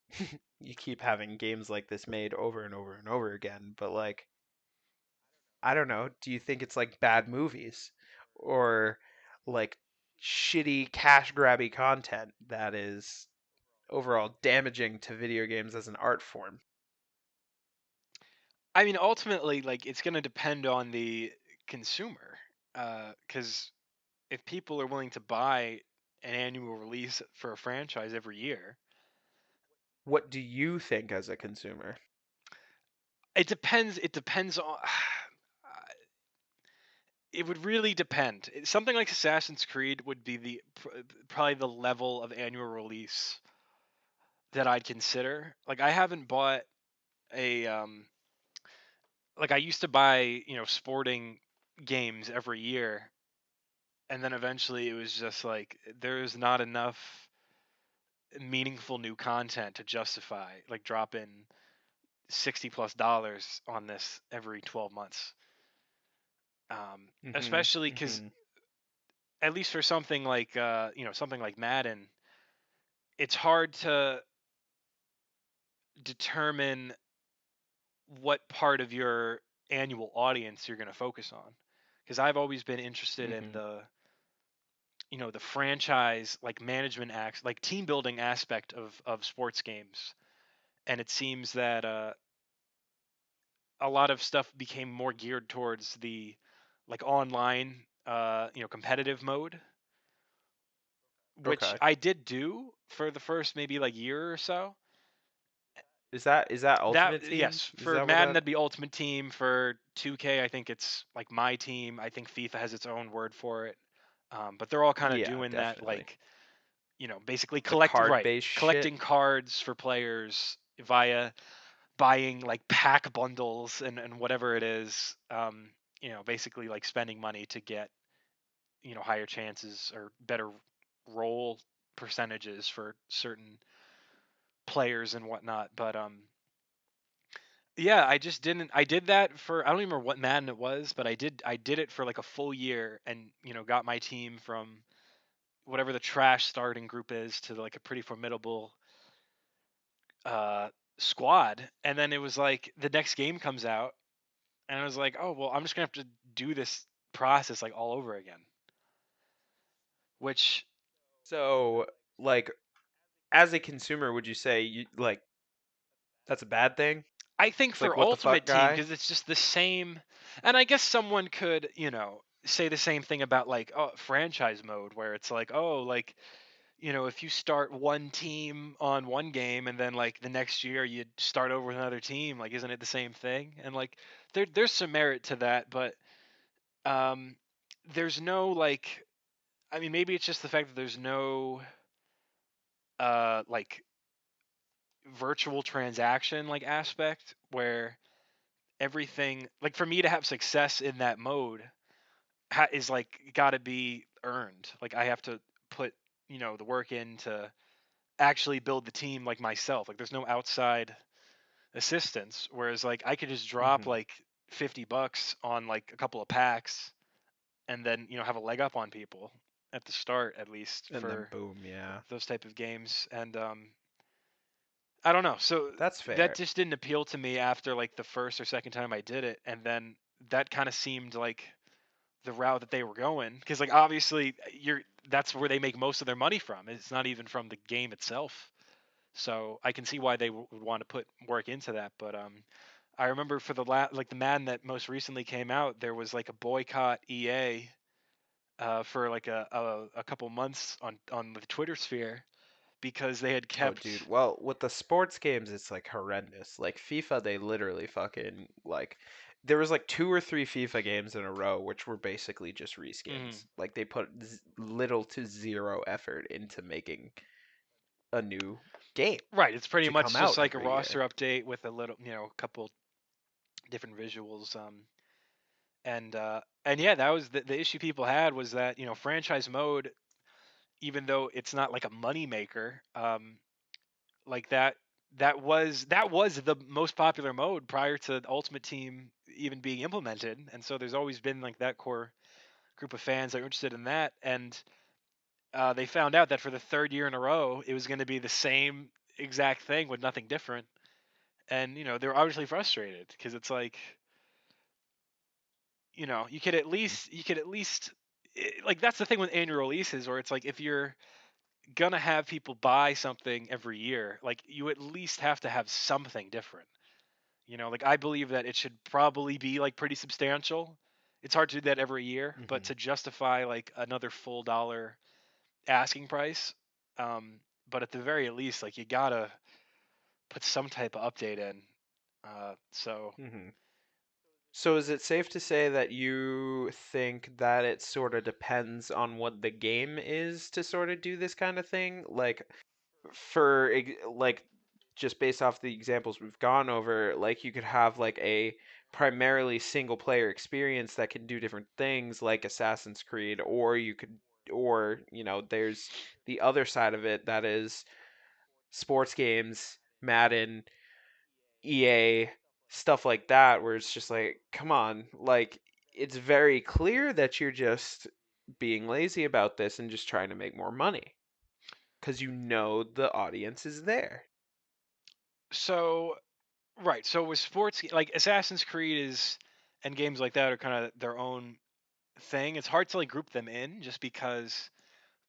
you keep having games like this made over and over and over again. But like, I don't know. Do you think it's like bad movies or like shitty cash grabby content that is overall damaging to video games as an art form? I mean, ultimately, like it's going to depend on the consumer, because if people are willing to buy an annual release for a franchise every year, What do you think as a consumer? it depends. It depends on. It would really depend. Something like Assassin's Creed would be probably the level of annual release that I'd consider. Like I haven't bought a like I used to buy, sporting games every year, and then eventually it was just like there's not enough meaningful new content to justify like dropping $60+ on this every 12 months. Mhm. Especially because Mhm. at least for something like something like Madden, it's hard to determine what part of your annual audience you're going to focus on. Because I've always been interested in Mhm. the franchise like management acts, like team building aspect of sports games, and it seems that a lot of stuff became more geared towards the like online competitive mode, which Okay. I did do for the first maybe like year or so. Is that That Ultimate Team? yes, Is for that what Madden that? that'd be Ultimate Team. For 2K, I think it's like My Team. I think FIFA has its own word for it. But they're all kind of Yeah, doing that, definitely. like basically The card-based shit. collecting cards for players via buying like pack bundles and whatever it is. Basically like spending money to get higher chances or better roll percentages for certain players and whatnot. But yeah, I just didn't. I did that for I don't even remember what Madden it was, but I did it for like a full year, and got my team from whatever the trash starting group is to like a pretty formidable uh squad. And then it was like the next game comes out, and I was like, oh well, I'm just gonna have to do this process like all over again. Which So, like, as a consumer, would you say you like that's a bad thing? I think It's for like what the fuck, Ultimate Team, guy? because it's just the same, and I guess someone could say the same thing about like franchise mode, where it's like, oh, like if you start one team on one game and then like the next year you start over with another team, like isn't it the same thing? And like there's some merit to that, but um there's no like I mean maybe it's just the fact that there's no like virtual transaction like aspect where everything like for me to have success in that mode is like got to be earned. Like I have to put the work in to actually build the team like myself. Like there's no outside assistance. Whereas like I could just drop Mhm. like $50 on like a couple of packs and then have a leg up on people at the start at least And then for boom, yeah. those type of games. And I don't know. So That's that fair. just didn't appeal to me after like the first or second time I did it, and then that kind of seemed like the route that they were going because like obviously you're that's where they make most of their money from. It's not even from the game itself. So I can see why they would want to put work into that. But I remember for the like the Madden that most recently came out, there was like a boycott EA for like a couple months on the Twitter sphere because they had Oh, kept. dude. Well, with the sports games, it's like horrendous. Like FIFA, they literally fucking like there was like two or three FIFA games in a row which were basically just Mhm. reskins. Like they put little to zero effort into making a new game Right, it's pretty to come much just out like a every roster year. update with a little, a couple different visuals. And yeah, that was the issue people had was that franchise mode, even though it's not like a money maker, like that was the most popular mode prior to Ultimate Team even being implemented, and so there's always been like that core group of fans that are interested in that, and they found out that for the third year in a row, it was going to be the same exact thing with nothing different, and they're obviously frustrated because it's like you could at least like that's the thing with annual releases where it's like if you're gonna have people buy something every year, like you at least have to have something different. Like I believe that it should probably be like pretty substantial. It's hard to do that every year, but Hmm. to justify like another full dollar asking price, um, but at the very least, like you gotta put some type of update in. So Hmm. So is it safe to say that you think that it sort of depends on what the game is to sort of do this kind of thing? Like like just based off the examples we've gone over, like you could have like a primarily single player experience that can do different things like Assassin's Creed, or you could or there's the other side of it that is sports games, Madden, EA, stuff like that, where it's just like, come on, like it's very clear that you're just being lazy about this and just trying to make more money because the audience is there. so right, so with sports like Assassin's Creed is and games like that are kind of their own thing. It's hard to like group them in just because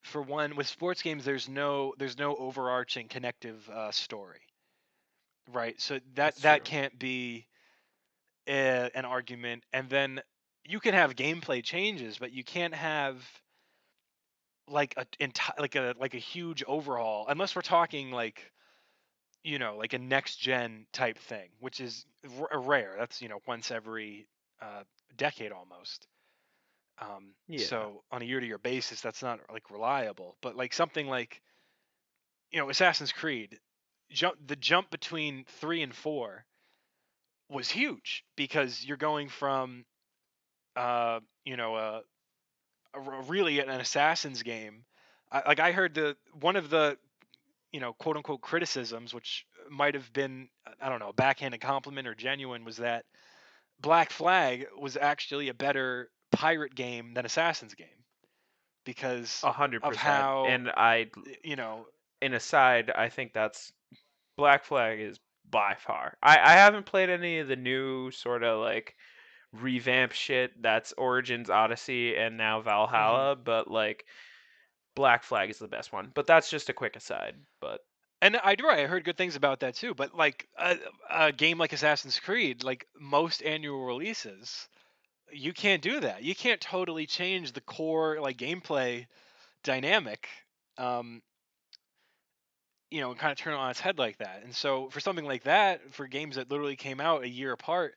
for one with sports games there's no overarching connective story, right? So that That's that true. can't be an argument. And then you can have gameplay changes, but you can't have like like a huge overhaul unless we're talking like like a next gen type thing, which is rare. That's once every uh, decade almost. Yeah. So on a year to year basis, that's not like reliable. But like something like Assassin's Creed, the jump between 3 and 4 was huge because you're going from uh, you know a, really an assassin's game. I heard the one of the quote unquote criticisms, which might have been I don't know, a backhanded compliment or genuine, was that Black Flag was actually a better pirate game than Assassin's game because of 100%. how And I, you know in aside, I think that's Black Flag is by far. I haven't played any of the new sort of like revamp shit that's Origins Odyssey and now mhm. Valhalla, but like Black Flag is the best one. But that's just a quick aside. But And I heard good things about that too. But like a game like Assassin's Creed, like most annual releases, you can't do that. You can't totally change the core like gameplay dynamic. Um, and kind of turn it on its head like that. And so for something like that, for games that literally came out a year apart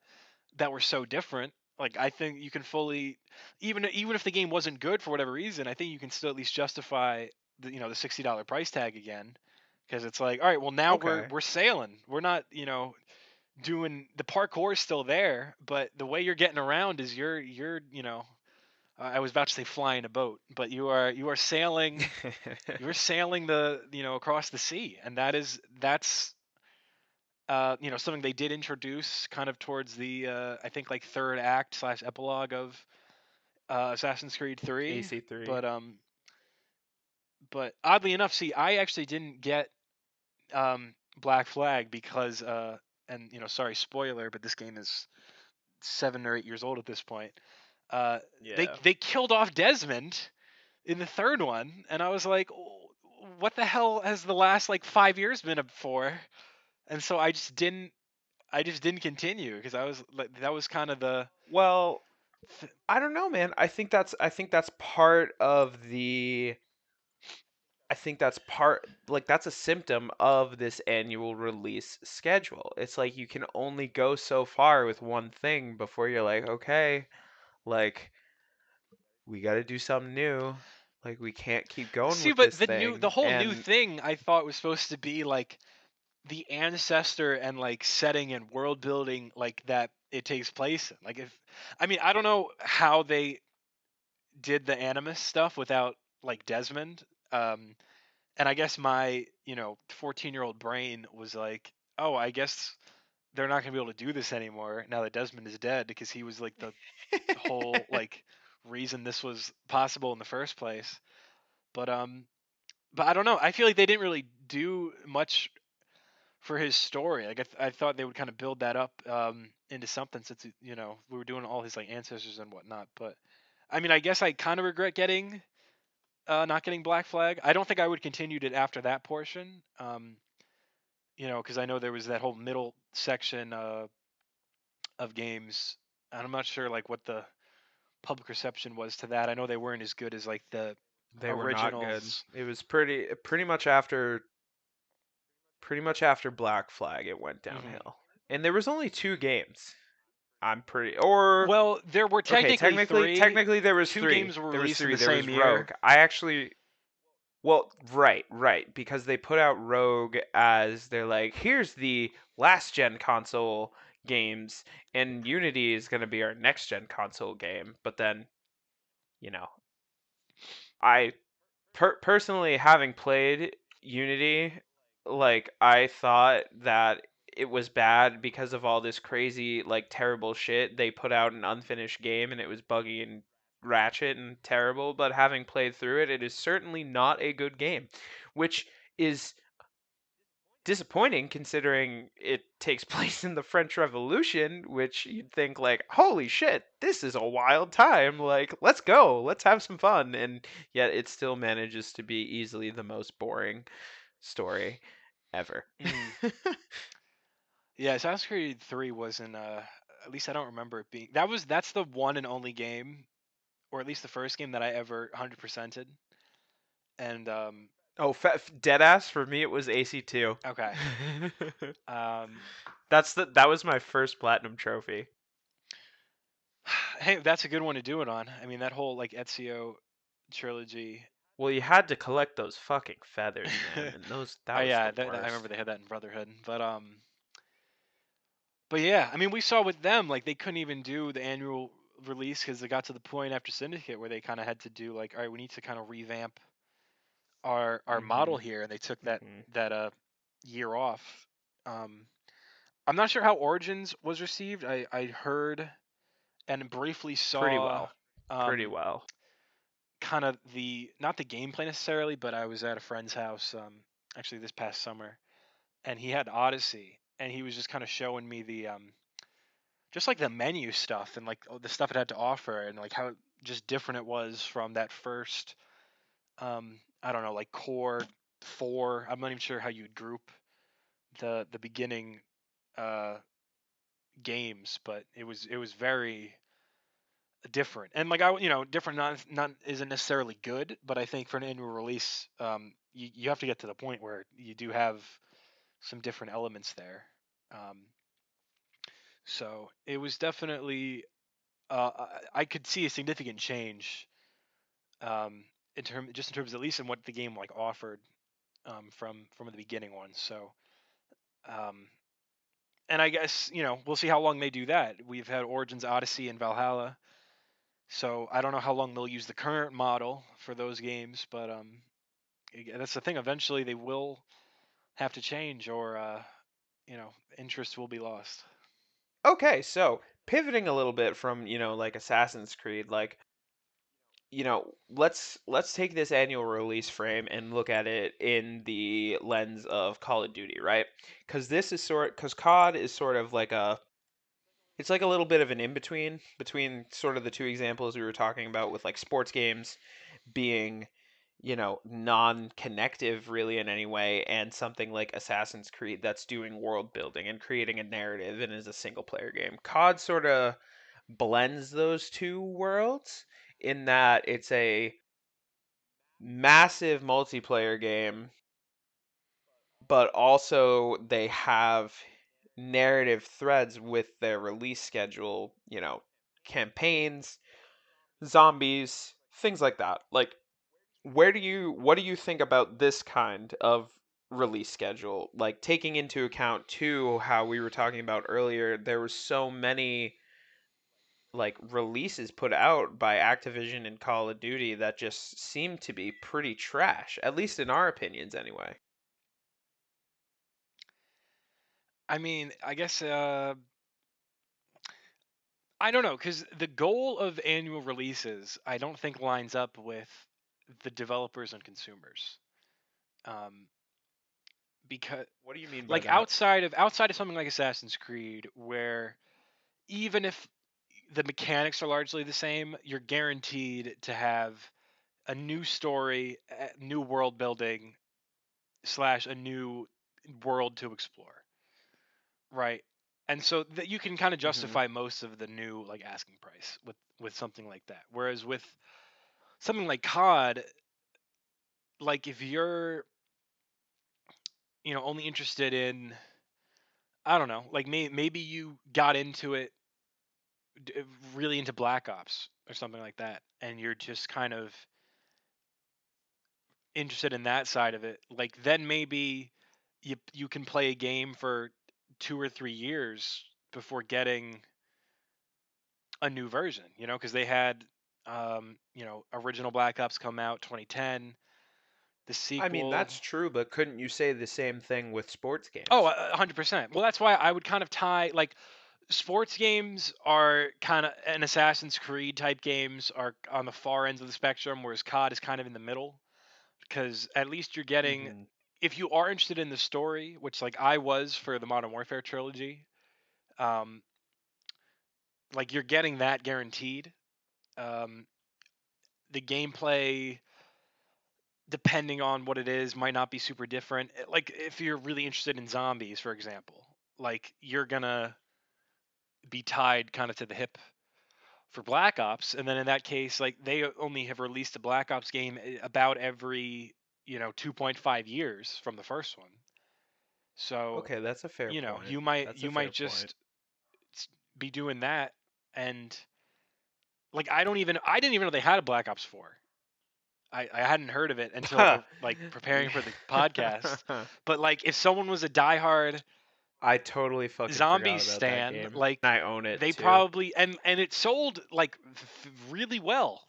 that were so different, like I think you can fully, even if the game wasn't good for whatever reason, I think you can still at least justify the $60 price tag again, because it's like, all right, well now we're okay. we're sailing. We're not doing the parkour is still there, but the way you're getting around is you're. I was about to say flying a boat, but you are sailing the across the sea, and that's something they did introduce kind of towards the I think like third act slash epilogue of Assassin's Creed 3. AC3. But oddly enough, see, I actually didn't get Black Flag because and sorry, spoiler, but this game is 7 or 8 years old at this point. They Yeah. they killed off Desmond in the third one, and I was like, what the hell has the last like 5 years been up for? And so I just didn't continue because I was like, that was kind of the Well, th- I don't know, man. I think that's part of the I think that's part like that's a symptom of this annual release schedule. It's like you can only go so far with one thing before you're like, okay, like we got to do something new. Like we can't keep going see, with but this the thing. whole new And thing I thought was supposed to be like the ancestor and like setting and world building like that it takes place in. Like if I mean I don't know how they did the Animus stuff without like Desmond. Um, and I guess my 14-year-old brain was like, oh, I guess they're not gonna be able to do this anymore now that Desmond is dead because he was like the whole like reason this was possible in the first place. But but I don't know. I feel like they didn't really do much for his story. Like I thought they would kind of build that up into something since we were doing all his like ancestors and whatnot. But I mean, I guess I kind of regret getting not getting Black Flag. I don't think I would continued it after that portion. Because I know there was that whole middle section of games, and I'm not sure like what the public reception was to that. I know they weren't as good as like the they were not good. originals. It was pretty much after Black Flag it went Hmm. downhill. And there was only two games. I'm pretty or Well, there were okay, technically technically three. technically there was Two three. games were There was released in three. the There same was year. Rogue. I actually well, right, because they put out Rogue as they're like, here's the last gen console games, and Unity is going to be our next gen console game. But then, you know, I personally, having played Unity, like, I thought that it was bad because of all this crazy, like, terrible shit. They put out an unfinished game and it was buggy and ratchet and terrible, but having played through it, it is certainly not a good game, which is disappointing considering it takes place in the French Revolution, which you'd think like, holy shit, this is a wild time. Like, let's go, let's have some fun, and yet it still manages to be easily the most boring story ever. Mm. Yeah, Assassin's Creed 3 wasn't at least I don't remember it being. That's the one and only game, or at least the first game that I ever 100%ed. And Oh, dead ass for me, it was AC2. okay. Um That was my first platinum trophy. hey, that's a good one to do it on. I mean, that whole like Ezio trilogy. Well, you had to collect those fucking feathers, man, and those Oh that was yeah, the I remember worst. they had that in Brotherhood. But yeah, I mean, we saw with them like they couldn't even do the annual release because they got to the point after Syndicate where they kind of had to do like, all right, we need to kind of revamp our model Mhm. here, and they took that Mhm. that year off. Um, I'm not sure how Origins was received. I heard and briefly Pretty saw well. Pretty um, well. kind of the not the gameplay necessarily, but I was at a friend's house actually this past summer, and he had Odyssey, and he was just kind of showing me the just like the menu stuff and like the stuff it had to offer, and like how just different it was from that first I don't know, like core four. I'm not even sure how you'd group the beginning uh games, but it was very different. And like different not isn't necessarily good, but I think for an annual release, you have to get to the point where you do have some different elements there. Um, so it was definitely I could see a significant change in terms at least in what the game like offered from the beginning one. So um, and I guess we'll see how long they do that. We've had Origins, Odyssey, and Valhalla. So I don't know how long they'll use the current model for those games, but that's the thing. Eventually, they will have to change, or interest will be lost. Okay, so pivoting a little bit from, like Assassin's Creed, like let's take this annual release frame and look at it in the lens of Call of Duty, right? Because COD is sort of like it's like a little bit of an in between sort of the two examples we were talking about with like sports games being, non-connective really in any way, and something like Assassin's Creed that's doing world building and creating a narrative and is a single player game. COD sort of blends those two worlds in that it's a massive multiplayer game, but also they have narrative threads with their release schedule, campaigns, zombies, things like that. Like, what do you think about this kind of release schedule? Like, taking into account too how we were talking about earlier, there was so many like releases put out by Activision and Call of Duty that just seem to be pretty trash, at least in our opinions anyway. I mean, I guess I don't know, because the goal of annual releases, I don't think lines up with the developers and consumers. Um, because What do you mean by like that? outside of something like Assassin's Creed, where even if the mechanics are largely the same, you're guaranteed to have a new story, new world building slash a new world to explore, right? And so that you can kind of Hmm. justify most of the new like asking price with something like that. Whereas with something like COD, like if you're only interested in, I don't know, like maybe you got into it d- really into Black Ops or something like that, and you're just kind of interested in that side of it, like then maybe you can play a game for 2 or 3 years before getting a new version, because they had original Black Ops come out 2010, the I mean, sequel. that's true, but couldn't you say the same thing with sports Oh, games? 100%. Well, that's why I would kind of tie like sports games are kind of, and Assassin's Creed type games are on the far ends of the spectrum, whereas COD is kind of in the middle, because at least you're getting, Hmm. if you are interested in the story, which like I was for the Modern Warfare trilogy, um, like you're getting that guaranteed. Um, the gameplay, depending on what it is, might not be super different. Like if you're really interested in zombies, for example, like you're gonna be tied kind of to the hip for Black Ops, and then in that case, like they only have released a Black Ops game about every 2.5 years from the first one. So Okay, that's a fair point. you might That's a you might fair point. just be doing that, and like I didn't even know they had a Black Ops 4. I hadn't heard of it until like preparing for the podcast. But like if someone was a diehard I totally fucking forgot Zombies about that stan, game. like I own it they too. probably, and it sold like really well,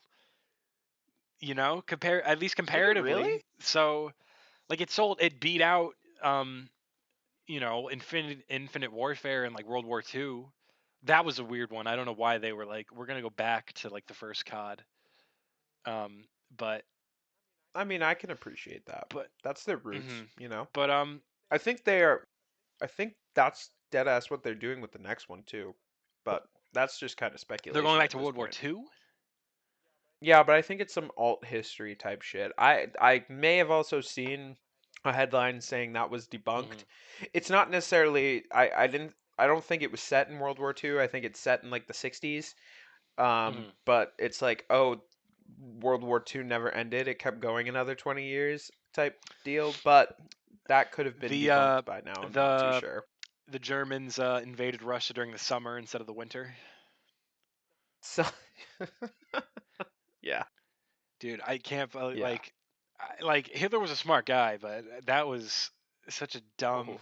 compare at least Did it really? comparatively. So like it beat out Infinite Warfare and like World War II. That was a weird one. I don't know why they were like, we're gonna go back to like the first COD. Um, but I mean, I can appreciate that. but That's their roots, hmm you know? but I think they are I think that's dead ass what they're doing with the next one too. But that's just kind of they're going speculation back at to this World War point. II. Yeah, but I think it's some alt history type shit. I may have also seen a headline saying that was debunked. Hmm. It's not necessarily I don't think it was set in World War II. I think it's set in like the 60s. Hmm. But it's like, oh, World War II never ended. It kept going another 20 years type deal, but that could have been The debunked by now. I'm not too the sure. the Germans invaded Russia during the summer instead of the winter. So yeah. Dude, I can't Yeah. like Hitler was a smart guy, but that was such a dumb. Oh,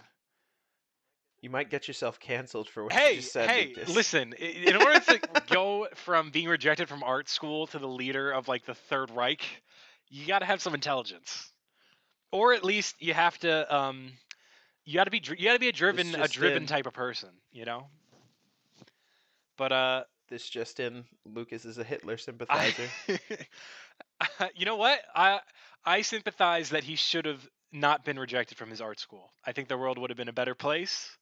you might get yourself canceled for what you Hey, just said, hey, Lucas. listen, in order to go from being rejected from art school to the leader of like the Third Reich, you got to have some intelligence. Or at least you have to you got to be a It's driven just in. type of person. But This just in, Lucas is a Hitler I, sympathizer. you know what? I sympathize that he should have not been rejected from his art school. I think the world would have been a better place.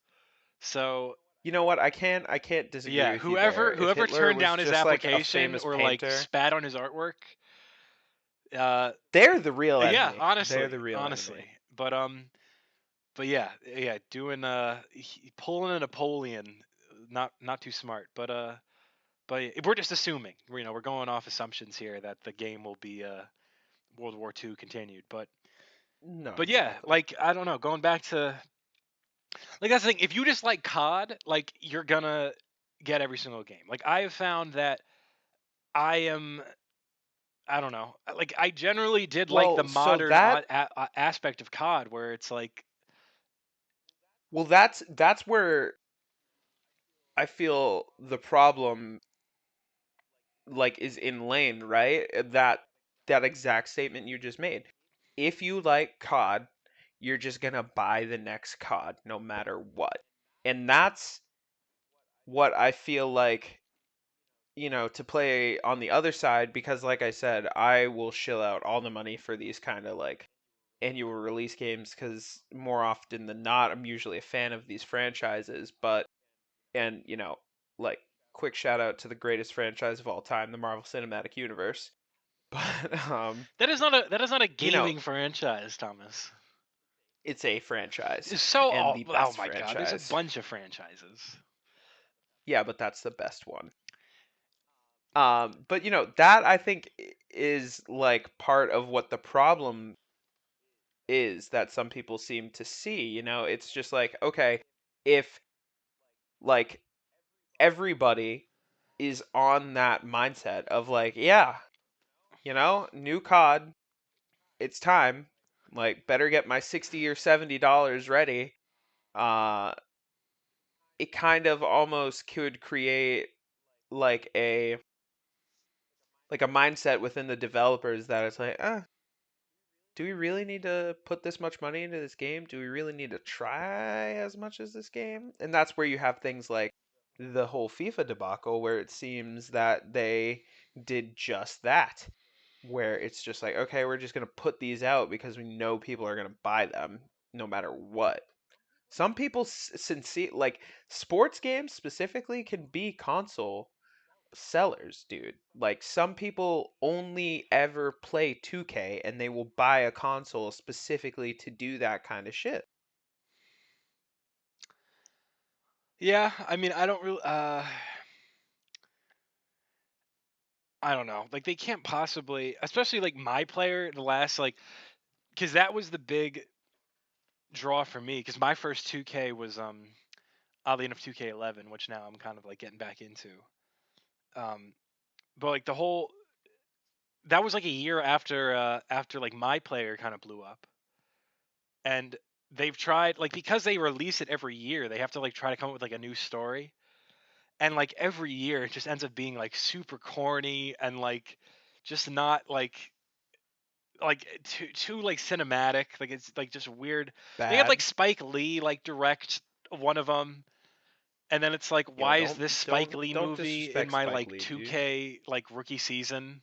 So You know what? I can't disagree yeah, with you there. If whoever Hitler turned was down his just like a application famous or like painter, spat on his artwork, uh, they're the real yeah, enemy. They're honestly, the real honestly. enemy. But yeah, doing pulling a Napoleon, not too smart. But we're just assuming. We're going off assumptions here that the game will be World War II continued. No, But yeah, exactly. like I don't know, going back to like that's the thing. If you just like COD, like you're gonna get every single game. Like I have found that I am. I don't know. Like I generally did like the Well, so modern that aspect of COD, where it's like, well that's where I feel the problem like is in lane, right? That exact statement you just made. If you like COD, you're just gonna buy the next COD no matter what. And that's what I feel like, to play on the other side, because like I said, I will shill out all the money for these kind of like annual release games because more often than not, I'm usually a fan of these franchises. But, and, like, quick shout out to the greatest franchise of all time, the Marvel Cinematic Universe. But, that is not a you know, gaming franchise, Thomas. it's a franchise So and the oh best my god, there's a franchise. bunch of franchises. Yeah, but that's the best one. But that I think is like part of what the problem is that some people seem to see. It's just like, okay, if like everybody is on that mindset of like, yeah, new COD, it's time. Like, better get my $60 or $70 ready. Uh, it kind of almost could create like a mindset within the developers that it's like, do we really need to put this much money into this game? Do we really need to try as much as this game? And that's where you have things like the whole FIFA debacle, where it seems that they did just that, where it's just like, okay, we're just going to put these out because we know people are going to buy them no matter what. Some people sincere like sports games specifically can be console sellers, dude. Like some people only ever play 2K and they will buy a console specifically to do that kind of shit. Yeah, I mean, I don't really. I don't know. Like they can't possibly, especially like my player, the last like, because that was the big draw for me. Because my first 2K was oddly enough 2K11, which now I'm kind of like getting back into. Um, but like the whole that was like a year after like my player kind of blew up, and they've tried like because they release it every year, they have to like try to come up with like a new story, and like every year it just ends up being like super corny and like just not like too like cinematic. Like it's like just weird. They had like Bad. Spike Lee like direct one of them, and then it's like, Yo, why is this don't Spike don't Lee don't movie in disrespect my Spike like Lee, dude. 2K like rookie season?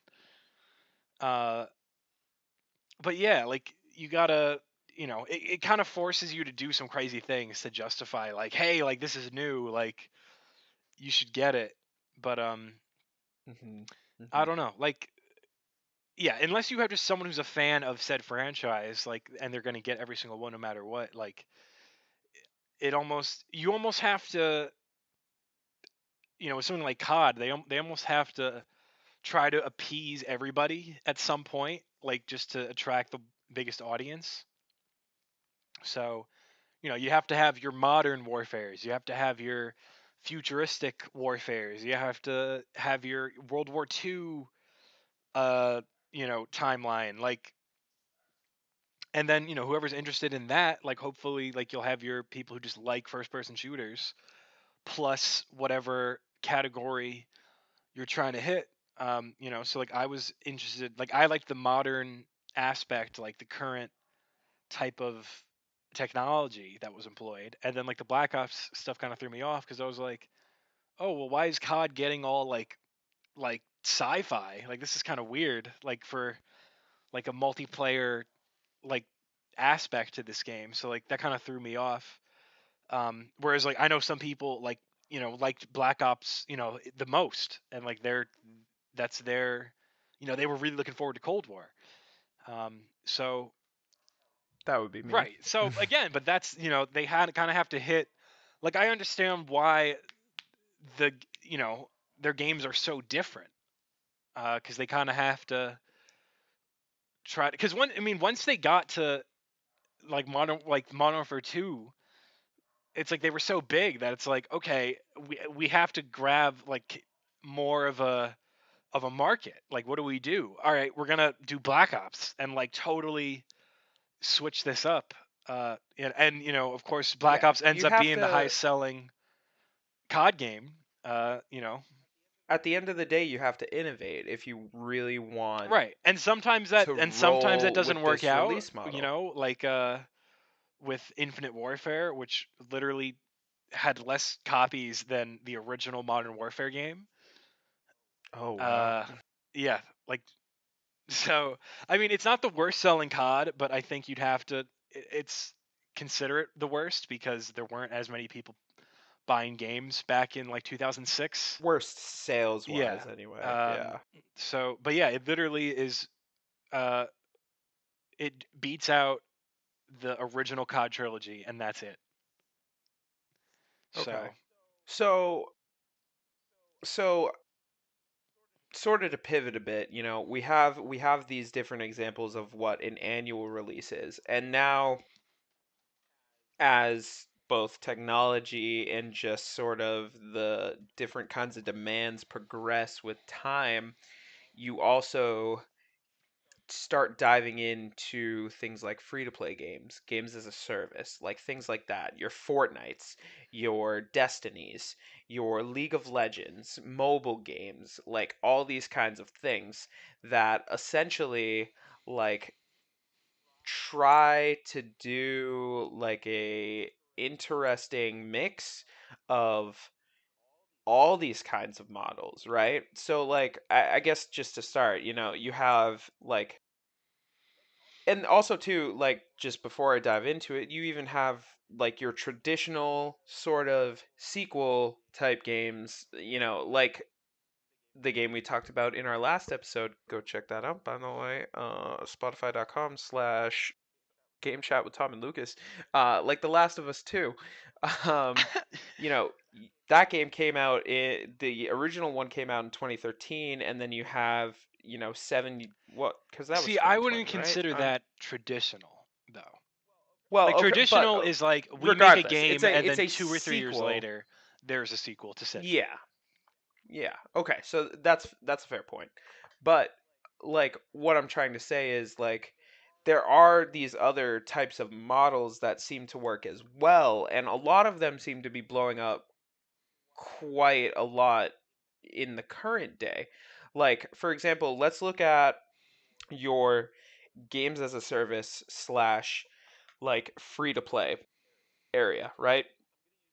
Uh, but yeah, like you gotta. It kind of forces you to do some crazy things to justify, like, hey, like this is new, like you should get it. But Mhm. I Mhm. don't know, like, yeah, unless you have just someone who's a fan of said franchise, like, and they're gonna get every single one no matter what, like, you almost have to, with something like COD, they almost have to try to appease everybody at some point, like just to attract the biggest audience. So, you have to have your modern warfares, you have to have your futuristic warfares, you have to have your World War II, uh, timeline, like, and then whoever's interested in that, like, hopefully, like, you'll have your people who just like first person shooters plus whatever category you're trying to hit. So like I was interested, like I liked the modern aspect, like the current type of technology that was employed, and then like the Black Ops stuff kind of threw me off because I was like, oh well, why is COD getting all like sci-fi? Like this is kind of weird. Like for like a multiplayer like aspect to this game. So like that kind of threw me off. Whereas like I know some people like liked Black Ops the most, and like that's their they were really looking forward to Cold War. So That would be me. right. So again, but that's they had kind of have to hit. Like I understand why the their games are so different because they kind of have to try because once they got to like Modern Warfare 2, it's like they were so big that it's like okay, we have to grab like more of a market. Like what do we do? All right, we're gonna do Black Ops and like totally switch this up. And of course Black Yeah, Ops ends you up have being the to. highest selling COD game. You know, At the end of the day, you have to innovate if you really want right. to And sometimes that roll doesn't with work this out, release model. like with Infinite Warfare, which literally had less copies than the original Modern Warfare game. Oh wow. Uh yeah, like so I mean it's not the worst selling COD, but I think you'd have to it's consider it the worst because there weren't as many people buying games back in like 2006. Worst sales Yeah. wise, anyway. Um Yeah. so but yeah, it literally is uh it beats out the original COD trilogy, and that's it. Okay. So So, so sort of to pivot a bit, we have these different examples of what an annual release is, and now as both technology and just sort of the different kinds of demands progress with time, you also start diving into things like free to play games, games as a service, like things like that. Your Fortnites, your Destinies, your League of Legends, mobile games, like all these kinds of things that essentially like try to do like a interesting mix of all these kinds of models, right? So like I guess just to start, you have like, and also too, like just before I dive into it, you even have like your traditional sort of sequel type games, like the game we talked about in our last episode. Go check that out, by the way. Spotify.com/game chat with Tom and Lucas. Like The Last of Us 2. Um, that game came out the original one came out in 2013, and then you have, 70, what, because that was see, I wouldn't 2020, right? consider that traditional though. Well, Like okay, but traditional is like we make a regardless, it's game a and it's then a 2 or 3 years sequel. later there's a sequel to said game. Yeah, yeah. Okay, so that's a fair point. But like what I'm trying to say is like there are these other types of models that seem to work as well, and a lot of them seem to be blowing up quite a lot in the current day. Like for example, let's look at your games as a service slash like free to play area, right?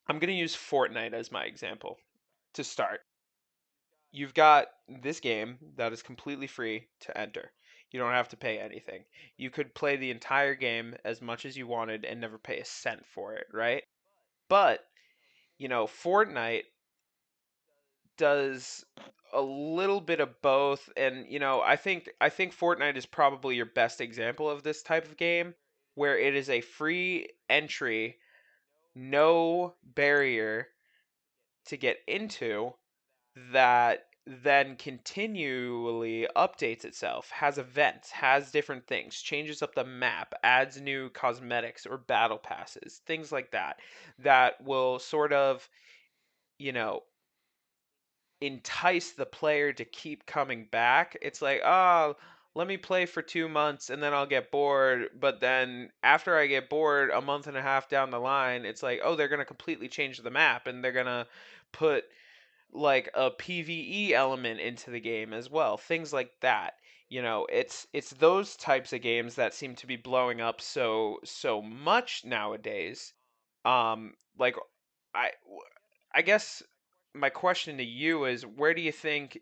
I'm going to use Fortnite as my example to start. You've got this game that is completely free to enter. You don't have to pay anything. You could play the entire game as much as you wanted and never pay a cent for it, right? But, Fortnite does a little bit of both, and I think Fortnite is probably your best example of this type of game where it is a free entry, no barrier to get into, that then continually updates itself, has events, has different things, changes up the map, adds new cosmetics or battle passes, things like that, that will sort of, you know, entice the player to keep coming back. It's like, oh, let me play for 2 months and then I'll get bored. But then after I get bored, a month and a half down the line, it's like, oh, they're going to completely change the map and they're going to put like a PvE element into the game as well. Things like that. It's those types of games that seem to be blowing up so much nowadays. Like I I guess my question to you is, where do you think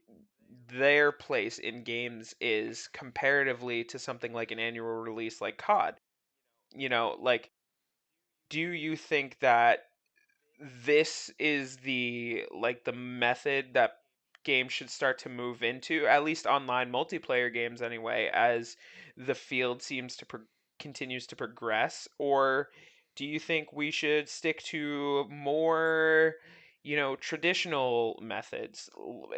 their place in games is comparatively to something like an annual release like COD? Like, do you think that this is the method that games should start to move into, at least online multiplayer games anyway, as the field continues to progress? Or do you think we should stick to more, traditional methods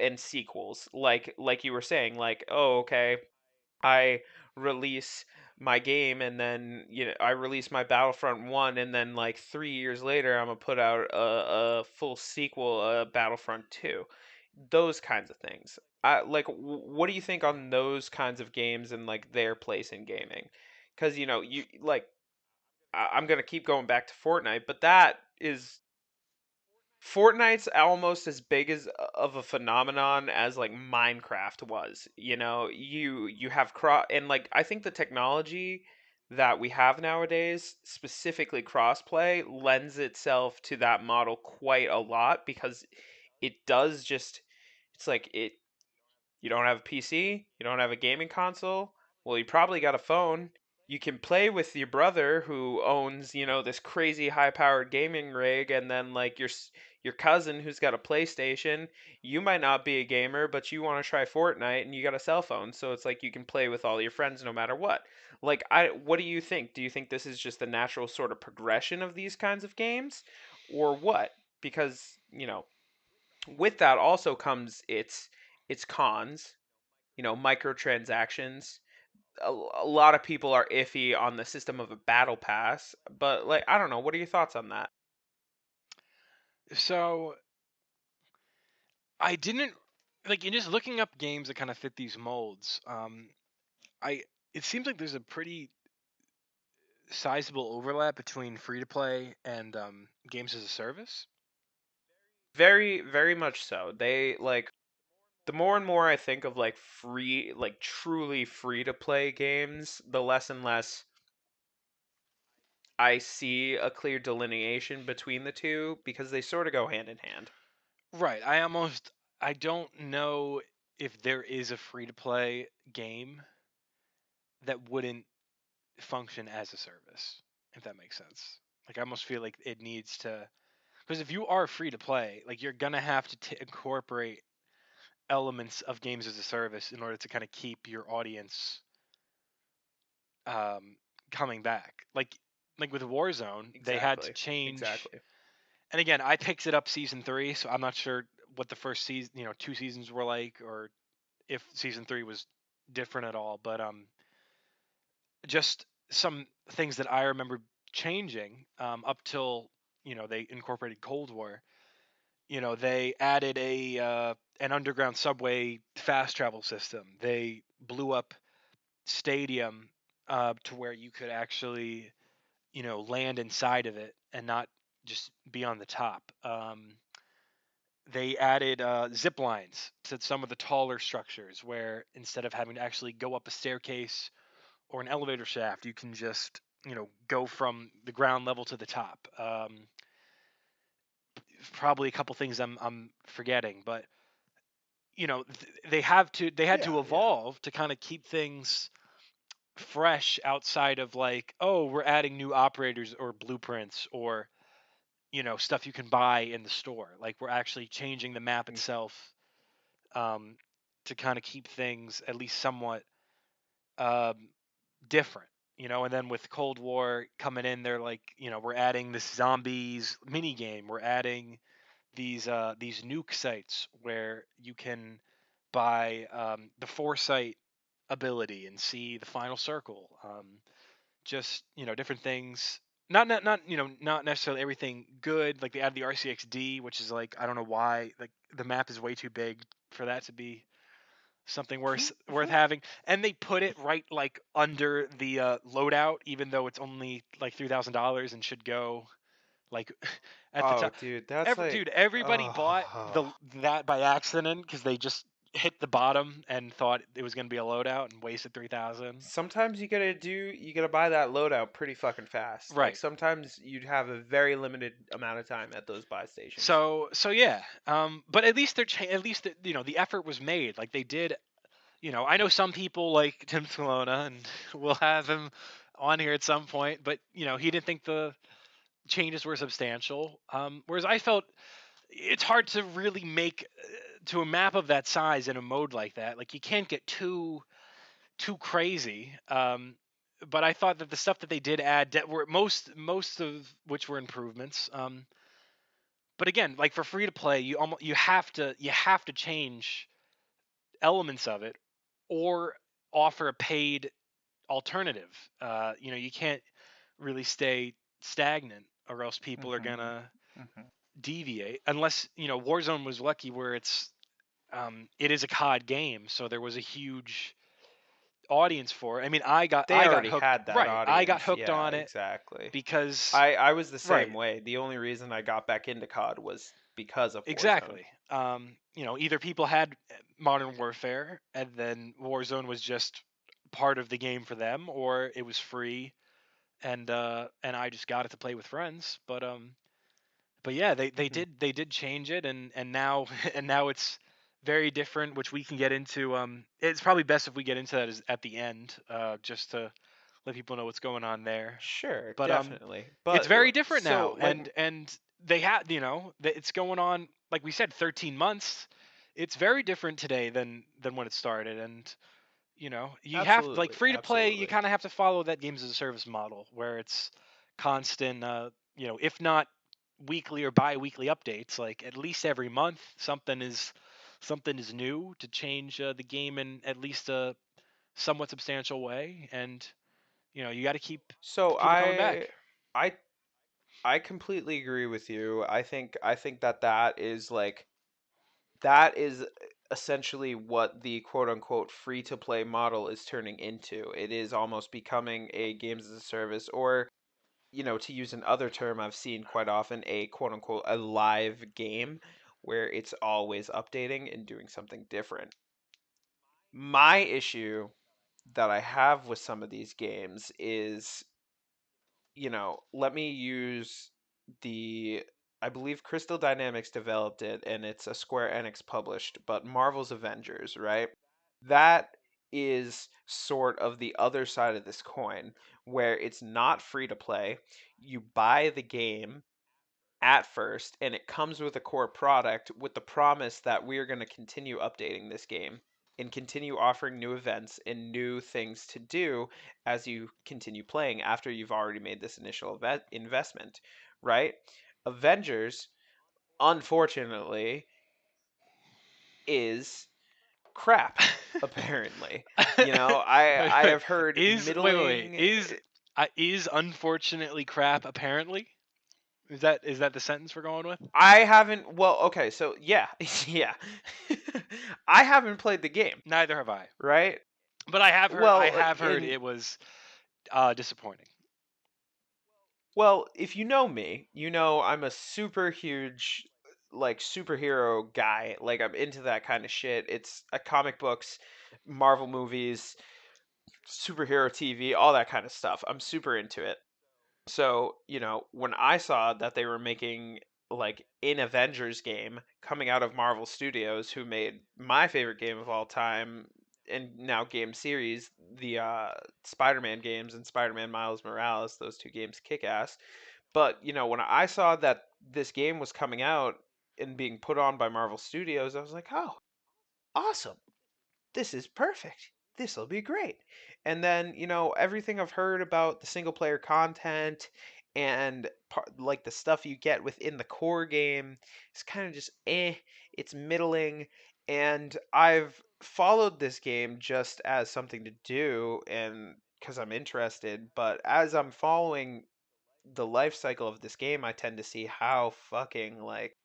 and sequels, like you were saying, like, oh, okay, I release my game, and then I release my Battlefront 1, and then like 3 years later I'm gonna put out a full sequel, Battlefront 2. Those kinds of things. What do you think on those kinds of games and like their place in gaming? Cuz you like I'm going to keep going back to Fortnite, but that is Fortnite's almost as big as of a phenomenon as like Minecraft was. You have and like I think the technology that we have nowadays, specifically crossplay, lends itself to that model quite a lot because it does just it's like it you don't have a PC, you don't have a gaming console. Well, you probably got a phone. You can play with your brother who owns, this crazy high-powered gaming rig, and then like your cousin who's got a PlayStation. You might not be a gamer, but you want to try Fortnite and you got a cell phone, so it's like you can play with all your friends no matter what. What do you think? Do you think this is just the natural sort of progression of these kinds of games or what? Because, with that also comes its cons, microtransactions. A lot of people are iffy on the system of a battle pass, but like I don't know, what are your thoughts on that? So I didn't like in just looking up games that kind of fit these molds. I it seems like there's a pretty sizable overlap between free to play and games as a service. Very, very much so. They like the more and more I think of like free, like truly free to play games, the less and less I see a clear delineation between the two because they sort of go hand in hand. Right. I don't know if there is a free to play game that wouldn't function as a service, if that makes sense. Like I almost feel like it needs to, because if you are free to play, like you're gonna have to incorporate elements of games as a service in order to kind of keep your audience um, coming back. Like with Warzone, they had to Exactly. change. Exactly. And again, I picked it up season 3, so I'm not sure what the first season, 2 seasons were like, or if season 3 was different at all. But just some things that I remember changing up till they incorporated Cold War. They added a an underground subway fast travel system. They blew up stadium to where you could actually land inside of it and not just be on the top. They added zip lines to some of the taller structures where instead of having to actually go up a staircase or an elevator shaft, you can just go from the ground level to the top. Probably a couple things I'm forgetting, but they had to Yeah, yeah. evolve to kind of keep things fresh outside of like, oh, we're adding new operators or blueprints or stuff you can buy in the store. Like we're actually changing the map Mm. itself um, to kind of keep things at least somewhat um, different. And then with Cold War coming in, they're like, we're adding this zombies mini game. We're adding these nuke sites where you can buy the foresight ability and see the final circle. Just different things. Not necessarily everything good. Like they added the RCXD, which is like I don't know why. Like the map is way too big for that to be something worth having. And they put it right like under the loadout, even though it's only like $3,000 and should go like at the Oh, top. dude, that's like, Everybody bought oh, that by accident because they just hit the bottom and thought it was going to be a loadout and wasted 3,000. Sometimes you gotta buy that loadout pretty fucking fast. Like Right. sometimes you'd have a very limited amount of time at those buy stations. So yeah. But at least at least the effort was made. Like they did. I know some people like Tim Solona, and we'll have him on here at some point. But he didn't think the changes were substantial. Whereas I felt it's hard to really make to a map of that size in a mode like that. Like you can't get too crazy. But I thought that the stuff that they did add were most of which were improvements. But again, like for free to play, you have to change elements of it or offer a paid alternative. You can't really stay stagnant, or else people are Mhm. gonna Mhm. deviate. Unless Warzone was lucky, where it is a COD game, so there was a huge audience for it. I mean, They I got already hooked. had that Right, I got audience. hooked Yeah, on it exactly. because I was the same right, way. The only reason I got back into COD was because of Warzone. exactly. Either people had Modern Warfare and then Warzone was just part of the game for them, or it was free and I just got it to play with friends. But yeah, they Mhm. did change it, and now and now it's very different, which we can get into. It's probably best if we get into that at the end, just to let people know what's going on there. Sure, But definitely. it's But very different so now, like and they had it's going on, like we said, 13 months. It's very different today than when it started, and you have like absolutely, free to play. You absolutely. kind of have to follow that games as a service model where it's constant. If not weekly or bi-weekly updates, like at least every month, something is new to change the game in at least a somewhat substantial way, and you got to So keep it coming back. I I completely agree with you. I think that is like that is essentially what the quote unquote free to play model is turning into. It is almost becoming a games as a service, or to use another term I've seen quite often, a quote unquote a live game where it's always updating and doing something different. My issue that I have with some of these games is, let me use the I believe Crystal Dynamics developed it and it's a Square Enix published, but Marvel's Avengers, right? That is sort of the other side of this coin where it's not free to play. You buy the game at first and it comes with a core product with the promise that we're going to continue updating this game and continue offering new events and new things to do as you continue playing after you've already made this initial investment, right? Avengers, unfortunately, is crap apparently. I Wait. have heard Wait. middling. Is unfortunately crap apparently? Is that the sentence we're going with? I haven't, well, okay, so yeah. Yeah. I haven't played the game, Neither have I. right? But I have heard In it was disappointing. if you know me, I'm a super huge like superhero guy. Like I'm into that kind of shit. It's comic books, Marvel movies, superhero TV, all that kind of stuff. I'm super into it. So, when I saw that they were making like an Avengers game coming out of Marvel Studios, who made my favorite game of all time and now game series, the Spider-Man games and Spider-Man Miles Morales, those two games kick ass. But, when I saw that this game was coming out and being put on by Marvel Studios, I was like, "Oh, awesome. This is perfect. This'll be great." And then, everything I've heard about the single player content and like the stuff you get within the core game is kind of just it's middling. And I've followed this game just as something to do and because I'm interested, but as I'm following the life cycle of this game, I tend to see how fucking like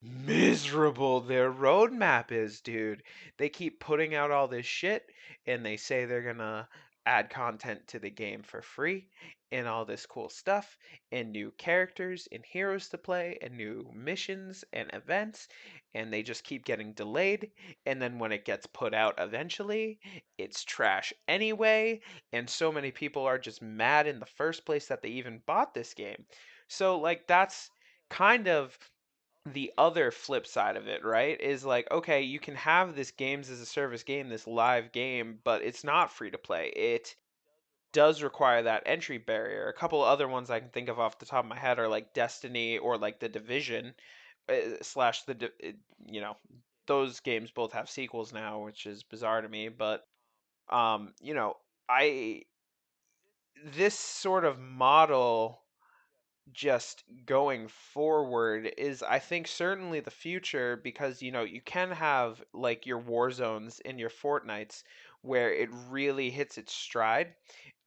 miserable their roadmap is, dude. They keep putting out all this shit and they say they're gonna add content to the game for free and all this cool stuff and new characters and heroes to play and new missions and events, and they just keep getting delayed, and then when it gets put out eventually it's trash anyway, and so many people are just mad in the first place that they even bought this game. So like that's kind of the other flip side of it, right? Is like, okay, you can have this games as a service game, this live game, but it's not free to play. It does require that entry barrier. A couple other ones I can think of off the top of my head are like Destiny or like The Division, slash you know, those games both have sequels now, which is bizarre to me, but you know, I this sort of model just going forward is I think certainly the future, because you know you can have like your war zones in your Fortnites where it really hits its stride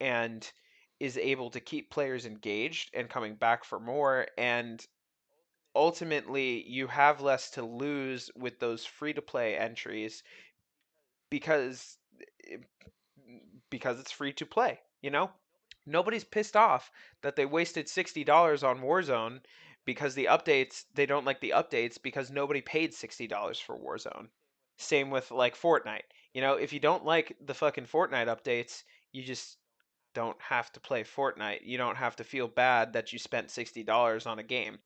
and is able to keep players engaged and coming back for more, and ultimately you have less to lose with those free to play entries because because it's free to play, you know? Nobody's pissed off that they wasted $60 on Warzone because they don't like the updates because nobody paid $60 for Warzone. Same with like Fortnite. You know, if you don't like the fucking Fortnite updates, you just don't have to play Fortnite. You don't have to feel bad that you spent $60 on a game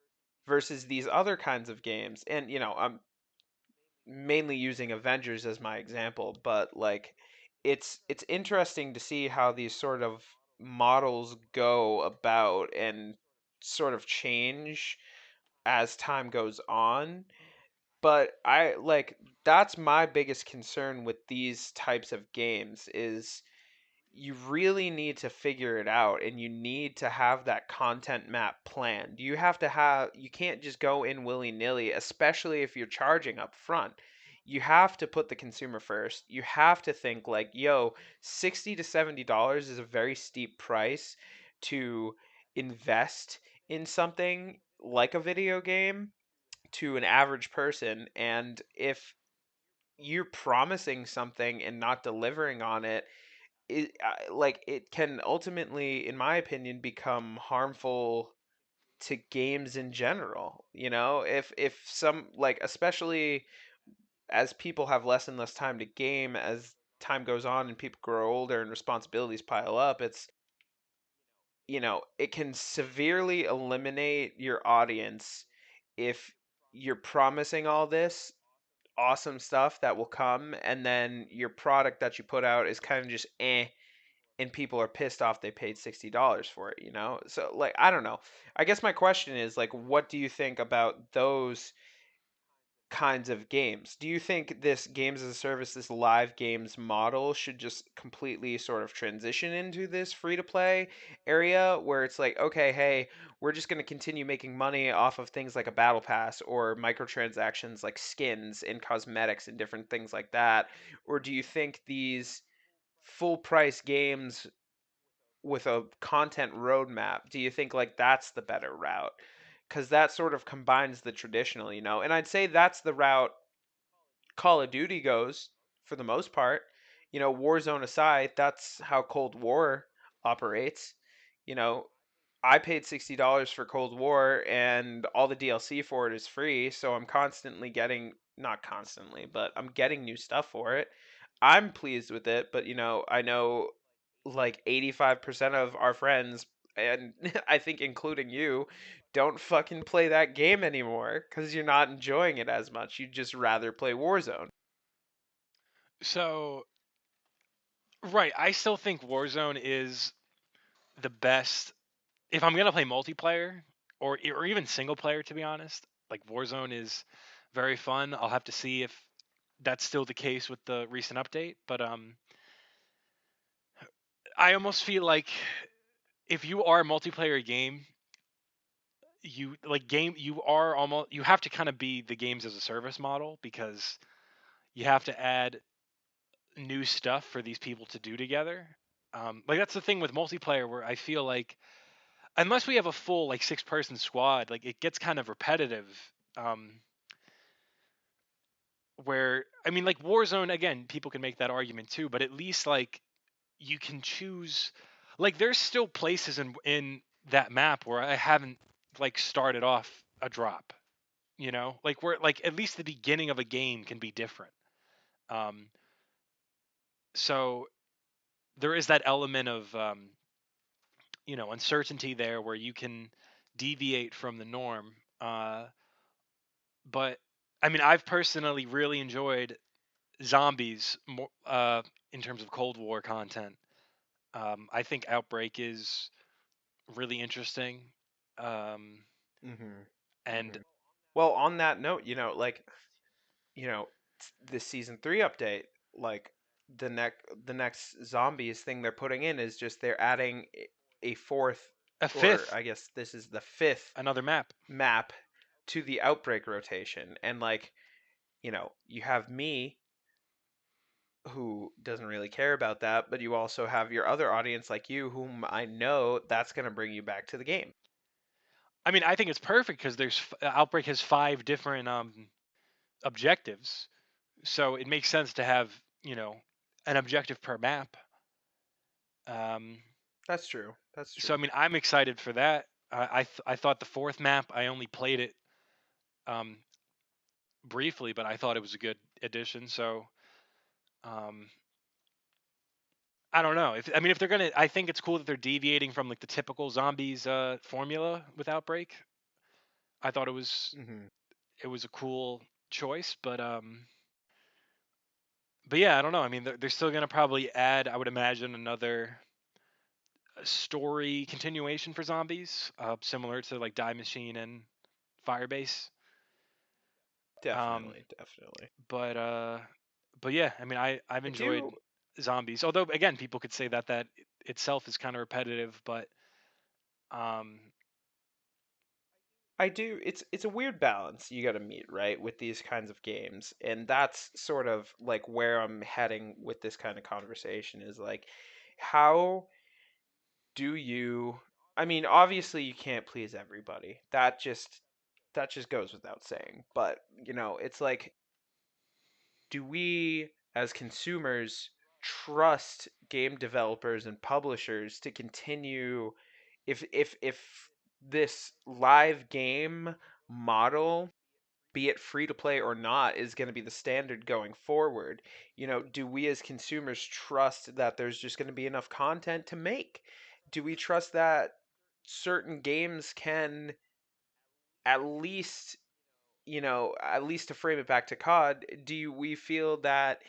versus these other kinds of games. And you know, I'm mainly using Avengers as my example, but like it's interesting to see how these sort of models go about and sort of change as time goes on. But I like that's my biggest concern with these types of games is you really need to figure it out and you need to have that content map planned. You can't just go in willy-nilly, especially if you're charging up front. You have to put the consumer first. You have to think like, yo, 60 to $70 is a very steep price to invest in something like a video game to an average person, and if you're promising something and not delivering on it, like it can ultimately, in my opinion, become harmful to games in general. You know, if some like especially as people have less and less time to game as time goes on and people grow older and responsibilities pile up, it's you know, it can severely eliminate your audience if you're promising all this awesome stuff that will come and then your product that you put out is kind of just and people are pissed off they paid $60 for it, you know? So like I don't know. I guess my question is like what do you think about those kinds of games? Do you think this games as a service, this live games model should just completely sort of transition into this free to play area where it's like, okay, hey, we're just going to continue making money off of things like a battle pass or microtransactions like skins and cosmetics and different things like that? Or do you think these full price games with a content roadmap, do you think like that's the better route? Because that sort of combines the traditional, you know, and I'd say that's the route Call of Duty goes for the most part. You know, Warzone aside, that's how Cold War operates. You know, I paid $60 for Cold War and all the DLC for it is free, so I'm constantly getting, not constantly, but I'm getting new stuff for it. I'm pleased with it, but you know, I know like 85% of our friends, and I think including you, don't fucking play that game anymore because you're not enjoying it as much. You'd just rather play Warzone. So, right, I still think Warzone is the best if I'm gonna play multiplayer or even single player. To be honest, like Warzone is very fun. I'll have to see if that's still the case with the recent update, but I almost feel like if you are a multiplayer game, you are almost you have to kind of be the games as a service model because you have to add new stuff for these people to do together. Like that's the thing with multiplayer where I feel like unless we have a full like 6-person squad, like it gets kind of repetitive. Um, where I mean, like Warzone again, people can make that argument too, but at least like you can choose. Like there's still places in that map where I haven't like started off a drop. Like where like at least the beginning of a game can be different. Um, so there is that element of uncertainty there where you can deviate from the norm. But I mean, I've personally really enjoyed zombies more, in terms of Cold War content. I think Outbreak is really interesting. Um, Mm-hmm. and Mm-hmm. Well, on that note, this season 3 update, like the next zombies thing they're putting in is just they're adding a fourth, a or fifth, I guess this is the fifth another map. map to the outbreak rotation. And like, you have me who doesn't really care about that, but you also have your other audience like you whom I know that's going to bring you back to the game. I mean, I think it's perfect because Outbreak has 5 different objectives, so it makes sense to have an objective per map. Um, That's true. That's so I true. mean, I'm excited for that. I thought the fourth map, I only played it um, briefly, but I thought it was a good addition. So um, I don't know. If they're gonna, I think it's cool that they're deviating from like the typical zombies formula with Outbreak. I thought Mhm. it was a cool choice, but yeah, I don't know. I mean, they're still gonna probably add, I would imagine, another story continuation for zombies, similar to like Die Machine and Firebase. Um, Definitely, definitely. but uh, but yeah, I mean, I've I enjoyed do zombies. Although again, people could say that itself is kind of repetitive, but um, I do it's a weird balance you got to meet, right, with these kinds of games. And that's sort of like where I'm heading with this kind of conversation is like how do you I mean, obviously you can't please everybody. That just goes without saying. But, it's like do we as consumers trust game developers and publishers to continue if this live game model, be it free to play or not, is going to be the standard going forward? Do we as consumers trust that there's just going to be enough content to make? Do we trust that certain games can at least, at least to frame it back to COD, we feel that,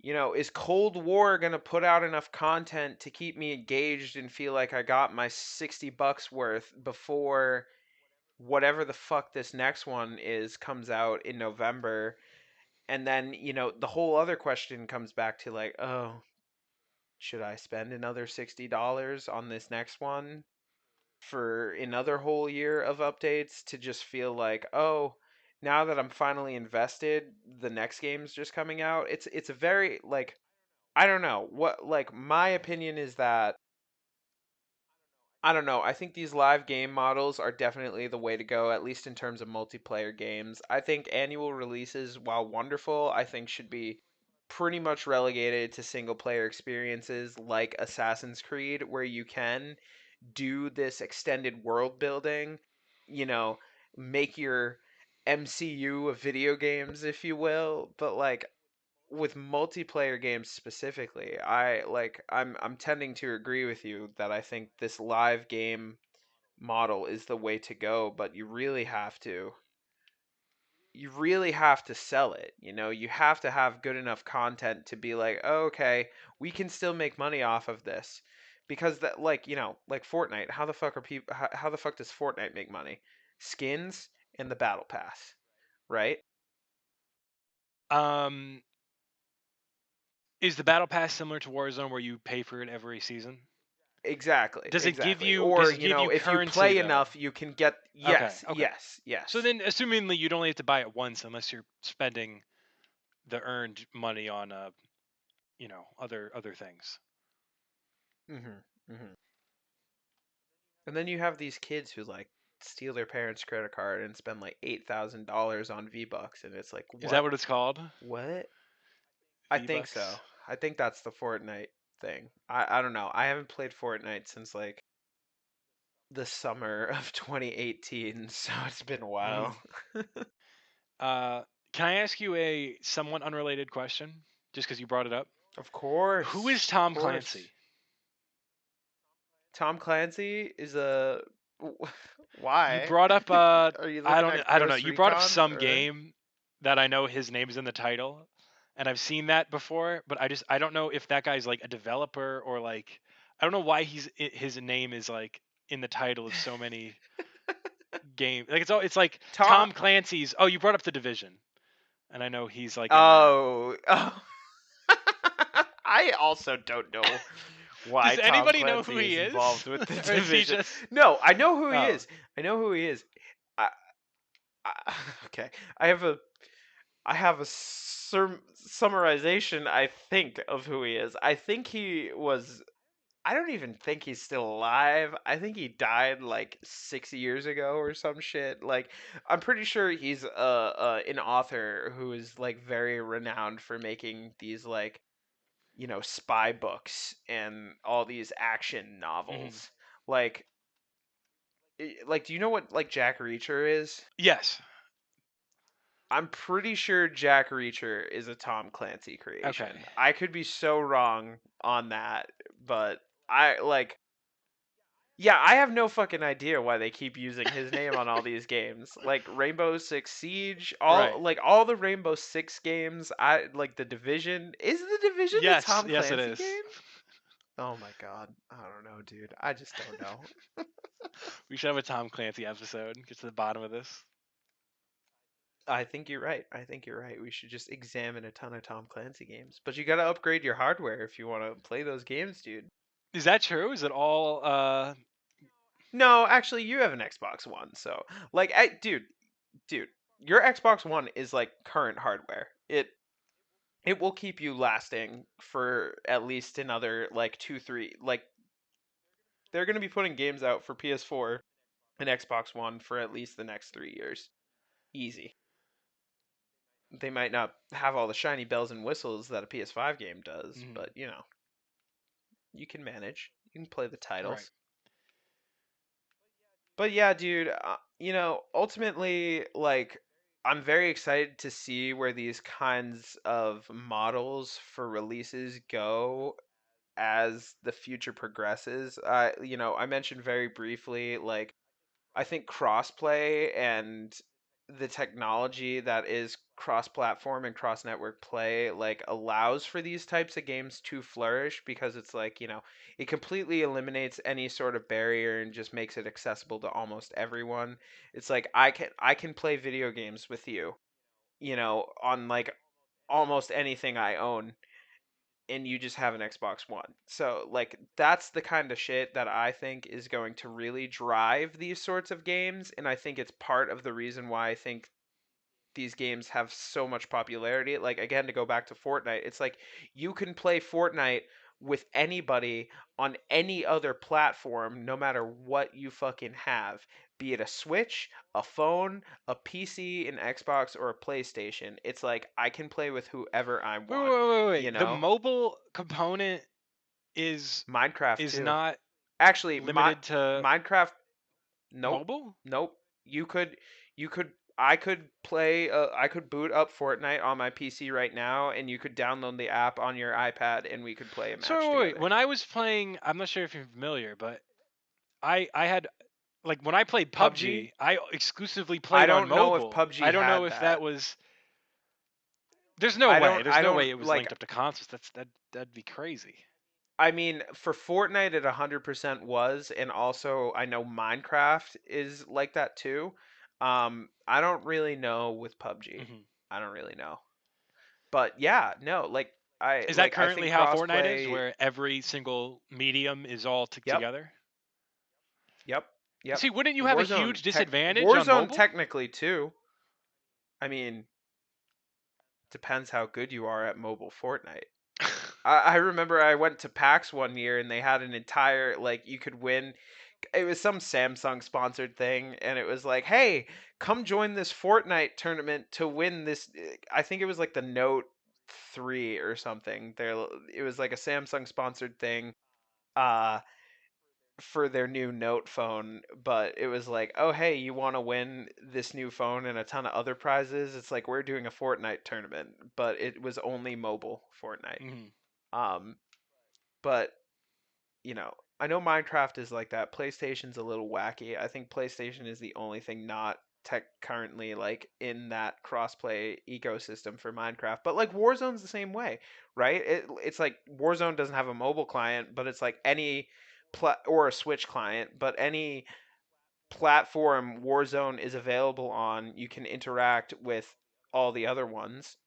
is Cold War going to put out enough content to keep me engaged and feel like I got my $60 worth before whatever the fuck this next one is comes out in November? And then, the whole other question comes back to like, oh, should I spend another $60 on this next one for another whole year of updates to just feel like, oh, now that I'm finally invested, the next game's just coming out? It's a very like I don't know. What like my opinion is that I don't know. I think these live game models are definitely the way to go, at least in terms of multiplayer games. I think annual releases, while wonderful, I think should be pretty much relegated to single player experiences like Assassin's Creed, where you can do this extended world building, you know, make your MCU of video games, if you will. But like with multiplayer games specifically, I'm tending to agree with you that I think this live game model is the way to go, but you really have to sell it. You have to have good enough content to be like, oh, okay, we can still make money off of this. Because that like Fortnite, how the fuck does Fortnite make money? Skins and the battle pass, right? um, is the battle pass similar to Warzone where you pay for it every season? Exactly, Does it give exactly. you Or, does it give you if you currency play though? enough, you can get Okay, yes, okay. yes, So yes. then, assumingly, you'd only have to buy it once unless you're spending the earned money on other things. Mhm. Mhm. And then you have these kids who like steal their parents' credit card and spend like $8,000 on V-Bucks, and it's like, Is that "What? what it's called? What?" I think V-Bucks. so. I think that's the Fortnite thing. I don't know. I haven't played Fortnite since like the summer of 2018, so it's been a while. Mhm. Uh, can I ask you a somewhat unrelated question, just because you brought it up? Of Who is course, of Tom course. Clancy? Tom Clancy is a You why? brought up Are you I looking don't at I don't know. Ghost You brought up Recon some or game that I know his name is in the title, and I've seen that before, but I don't know if that guy's like a developer or like I don't know why his name is like in the title of so many games. Like it's like Tom? Tom Clancy's. Oh, you brought up the Division, and I know he's like in that. Oh, oh. I also don't know why Does Tom anybody know who Clancy he is is, involved with the or is he division. just? No, I know who he Oh, is. I know who he is. I, okay, I have a summarization. I think of who he is. I think he was. I don't even think he's still alive. I think he died like 6 years ago or some shit. Like, I'm pretty sure he's an author who is like very renowned for making these like spy books and all these action mhm. novels. Like, do you know what like Jack Reacher is? Yes. I'm pretty sure Jack Reacher is a Tom Clancy Okay. creation. I could be so wrong on that, but I like yeah, I have no fucking idea why they keep using his name on all these games. Like Rainbow Six Siege, Right. all the Rainbow Six games, I like the Division. Is the Division a Yes. Tom Yes, it Clancy is. game? Oh my god. I don't know, dude. I just don't know. We should have a Tom Clancy episode. Get to the bottom of this. I think you're right. I think you're right. We should just examine a ton of Tom Clancy games. But you got to upgrade your hardware if you want to play those games, dude. Is that true? Is it all? No, actually, you have an Xbox One, so like, dude, your Xbox One is like current hardware. It will keep you lasting for at least another like 2 3 like they're going to be putting games out for PS4 and Xbox One for at least the next 3 years. Easy. They might not have all the shiny bells and whistles that a PS5 game does, Mhm. but you can manage. You can play the Right. titles. But yeah, dude, ultimately, like, I'm very excited to see where these kinds of models for releases go as the future progresses. I mentioned very briefly, like, I think crossplay and the technology that is cross-platform and cross-network play like allows for these types of games to flourish because it's like, it completely eliminates any sort of barrier and just makes it accessible to almost everyone. It's like I can play video games with you, on like almost anything I own and you just have an Xbox One. So, like, that's the kind of shit that I think is going to really drive these sorts of games. And I think it's part of the reason why I think these games have so much popularity. Like, again, to go back to Fortnite, it's like you can play Fortnite with anybody on any other platform, no matter what you fucking have. Be it a Switch, a phone, a PC, an Xbox, or a PlayStation. It's like I can play with whoever I Wait, wait, want, wait, wait, you wait. The know? mobile component is Minecraft is too. not Actually, limited to Minecraft. Nope, mobile. nope. You could. I could play. I could boot up Fortnite on my PC right now, and you could download the app on your iPad, and we could play a So match wait, wait. together. When I was playing, I'm not sure if you're familiar, but I had like when I played PUBG. PUBG, I exclusively I played on don't know if mobile. I PUBG don't know had if that that. was. There's no I way. don't. There's I no don't way it was like. linked up to consoles. That'd be crazy. I mean, for Fortnite, it 100% was, and also I know Minecraft is like that too. I don't really know with PUBG. Hmm. I don't really know. But yeah, no, Is that I currently think how Fortnite is, crossplay. where every single medium is all Yep, together? yep, yep. See, wouldn't you have a Warzone huge tech disadvantage on Warzone mobile? technically too. I mean, depends how good you are at mobile Fortnite. I remember I went to PAX one year and they had an entire like you could win. It was some Samsung sponsored thing, and it was like, hey, come join this Fortnite tournament to win this. I think it was like the Note. 3 or something. It was like a Samsung sponsored thing uh for their new Note phone, but it was like, "Oh, hey, you want to win this new phone and a ton of other prizes?" It's like we're doing a Fortnite tournament, but it was only mobile Fortnite. Hmm. Um but I know Minecraft is like that. PlayStation's a little wacky. I think PlayStation is the only thing not tech currently like in that crossplay ecosystem for Minecraft. But like Warzone's the same way, right? It's like Warzone doesn't have a mobile client, but it's like any or a Switch client, but any platform Warzone is available on, you can interact with all the other ones.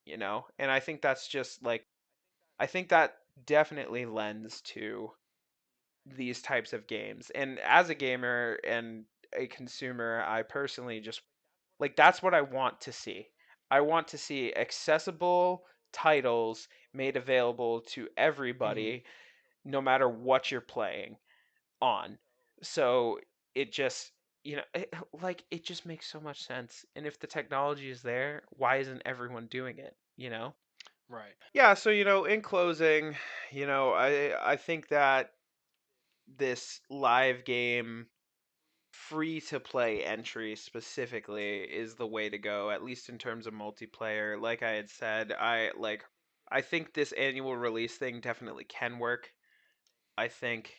And I think that's just like I think that definitely lends to these types of games. And as a gamer and a consumer, I personally just like that's what I want to see. I want to see accessible titles made available to Hmm. everybody no matter what you're playing on. So it just it just makes so much sense. And if the technology is there, why isn't everyone doing it? Right. Yeah, so in closing, I think that this live game free to play entry specifically is the way to go, at least in terms of multiplayer. Like I had said, I think this annual release thing definitely can work. I think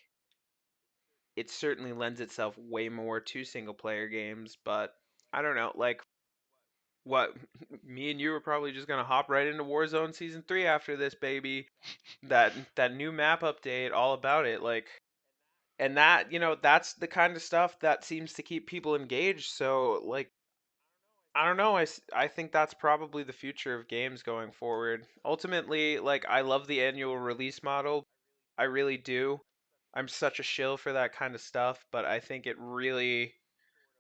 it certainly lends itself way more to single player games, but I don't know, like what me and you are probably just gonna hop right into Warzone Season 3 after this baby. That new map update, all about it. And that's the kind of stuff that seems to keep people engaged. So like I don't know, I think that's probably the future of games going forward. Ultimately, like I love the annual release model. I really do. I'm such a shill for that kind of stuff, but I think it really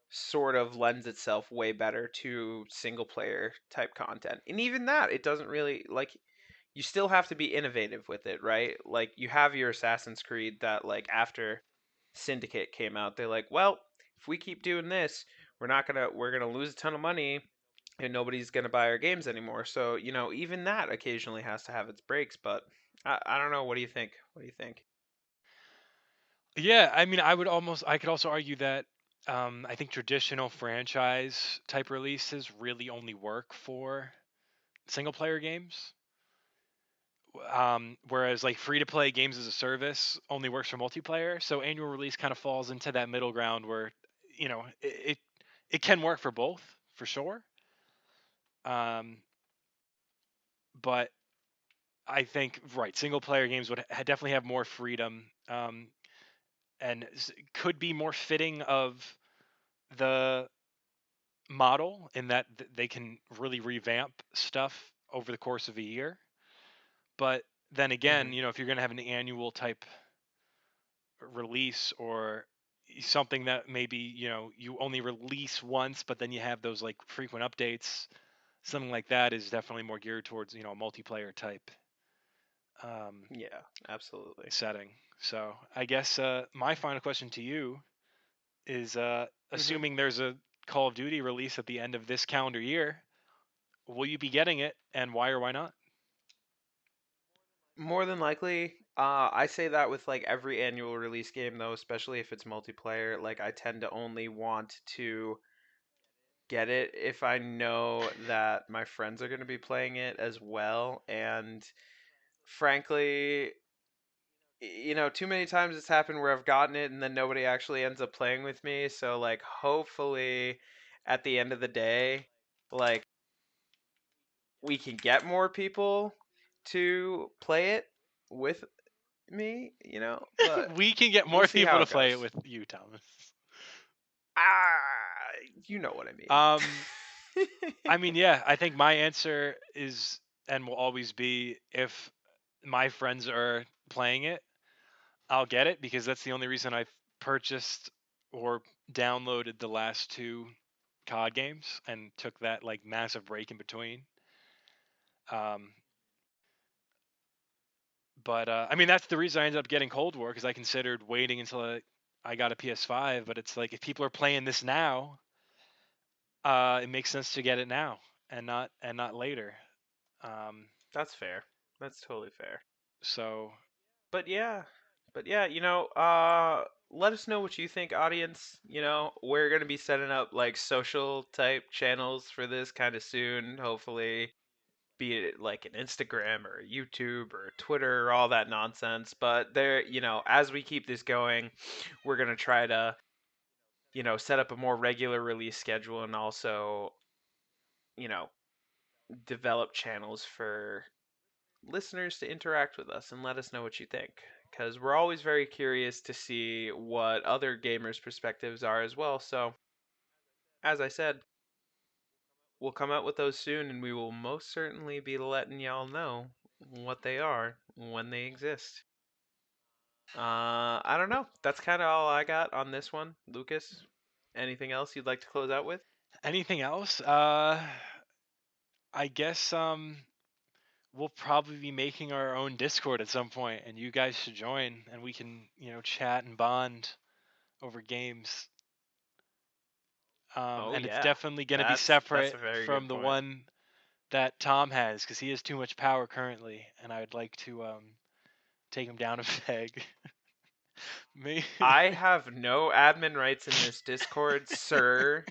sort of lends itself way better to single player type content. And even that, it doesn't really like you still have to be innovative with it, right? Like you have your Assassin's Creed that like after Syndicate came out, they're like, "Well, if we keep doing this, we're going to lose a ton of money and nobody's going to buy our games anymore." So, even that occasionally has to have its breaks, but I don't know, what do you think? What do you think? Yeah, I mean, I could also argue that I think traditional franchise type releases really only work for single player games. Whereas like free to play games as a service only works for multiplayer. So annual release kind of falls into that middle ground where, it can work for both for sure. Um, but I think right, single player games would definitely have more freedom, and could be more fitting of the model in that they can really revamp stuff over the course of a year. But then again, Mhm. if you're going to have an annual type release or something that maybe you only release once but then you have those like frequent updates, something like that is definitely more geared towards a multiplayer type um, Yeah, absolutely. setting. So I guess my final question to you is, Mhm. assuming there's a Call of Duty release at the end of this calendar year, will you be getting it, and why or why not? More than likely, I say that with like every annual release game though, especially if it's multiplayer. Like I tend to only want to get it if I know that my friends are going to be playing it as well. And frankly, too many times it's happened where I've gotten it and then nobody actually ends up playing with me. So like hopefully at the end of the day, like we can get more people to play it with me, but We can get we'll more see people how to it play it goes. with you, Thomas. You know what I mean. um I mean, yeah, I think my answer is and will always be, if my friends are playing it, I'll get it because that's the only reason I've purchased or downloaded the last two COD games and took that like massive break in between. Um, but I mean, that's the reason I ended up getting Cold War, because I considered waiting until I got a PS5. But it's like if people are playing this now, it makes sense to get it now and not later. Um, That's fair. That's totally fair. So But yeah, let us know what you think, audience. We're gonna be setting up like social type channels for this kind of soon, hopefully. Be it like an Instagram or a YouTube or a Twitter or all that nonsense. But there, as we keep this going, we're gonna try to, set up a more regular release schedule and also, you know, develop channels for listeners to interact with us and let us know what you think. Because we're always very curious to see what other gamers' perspectives are as well. So, as I said, we'll come out with those soon, and we will most certainly be letting y'all know what they are when they exist. I don't know. That's kind of all I got on this one, Lucas. Anything else you'd like to close out with? anything else? I guess we'll probably be making our own Discord at some point, and you guys should join, and we can chat and bond over games. Oh And it's yeah, definitely going to be that's a separate very from good the point. one that Tom has, because he has too much power currently, and I'd like to take him down a peg. Me. I have no admin rights in this Discord, sir.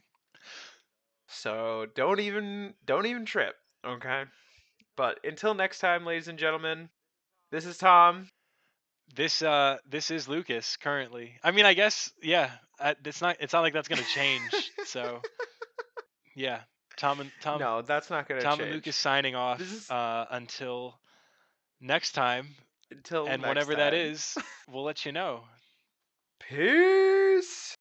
So don't even trip, okay? But until next time, ladies and gentlemen, this is Tom. This is Lucas currently. I mean, I guess yeah. It's not like that's gonna change. So yeah, Tom and Tom No, that's not gonna Tom and Lucas change. signing This off is until next time, until and next whenever that time. is, we'll let you know. Peace.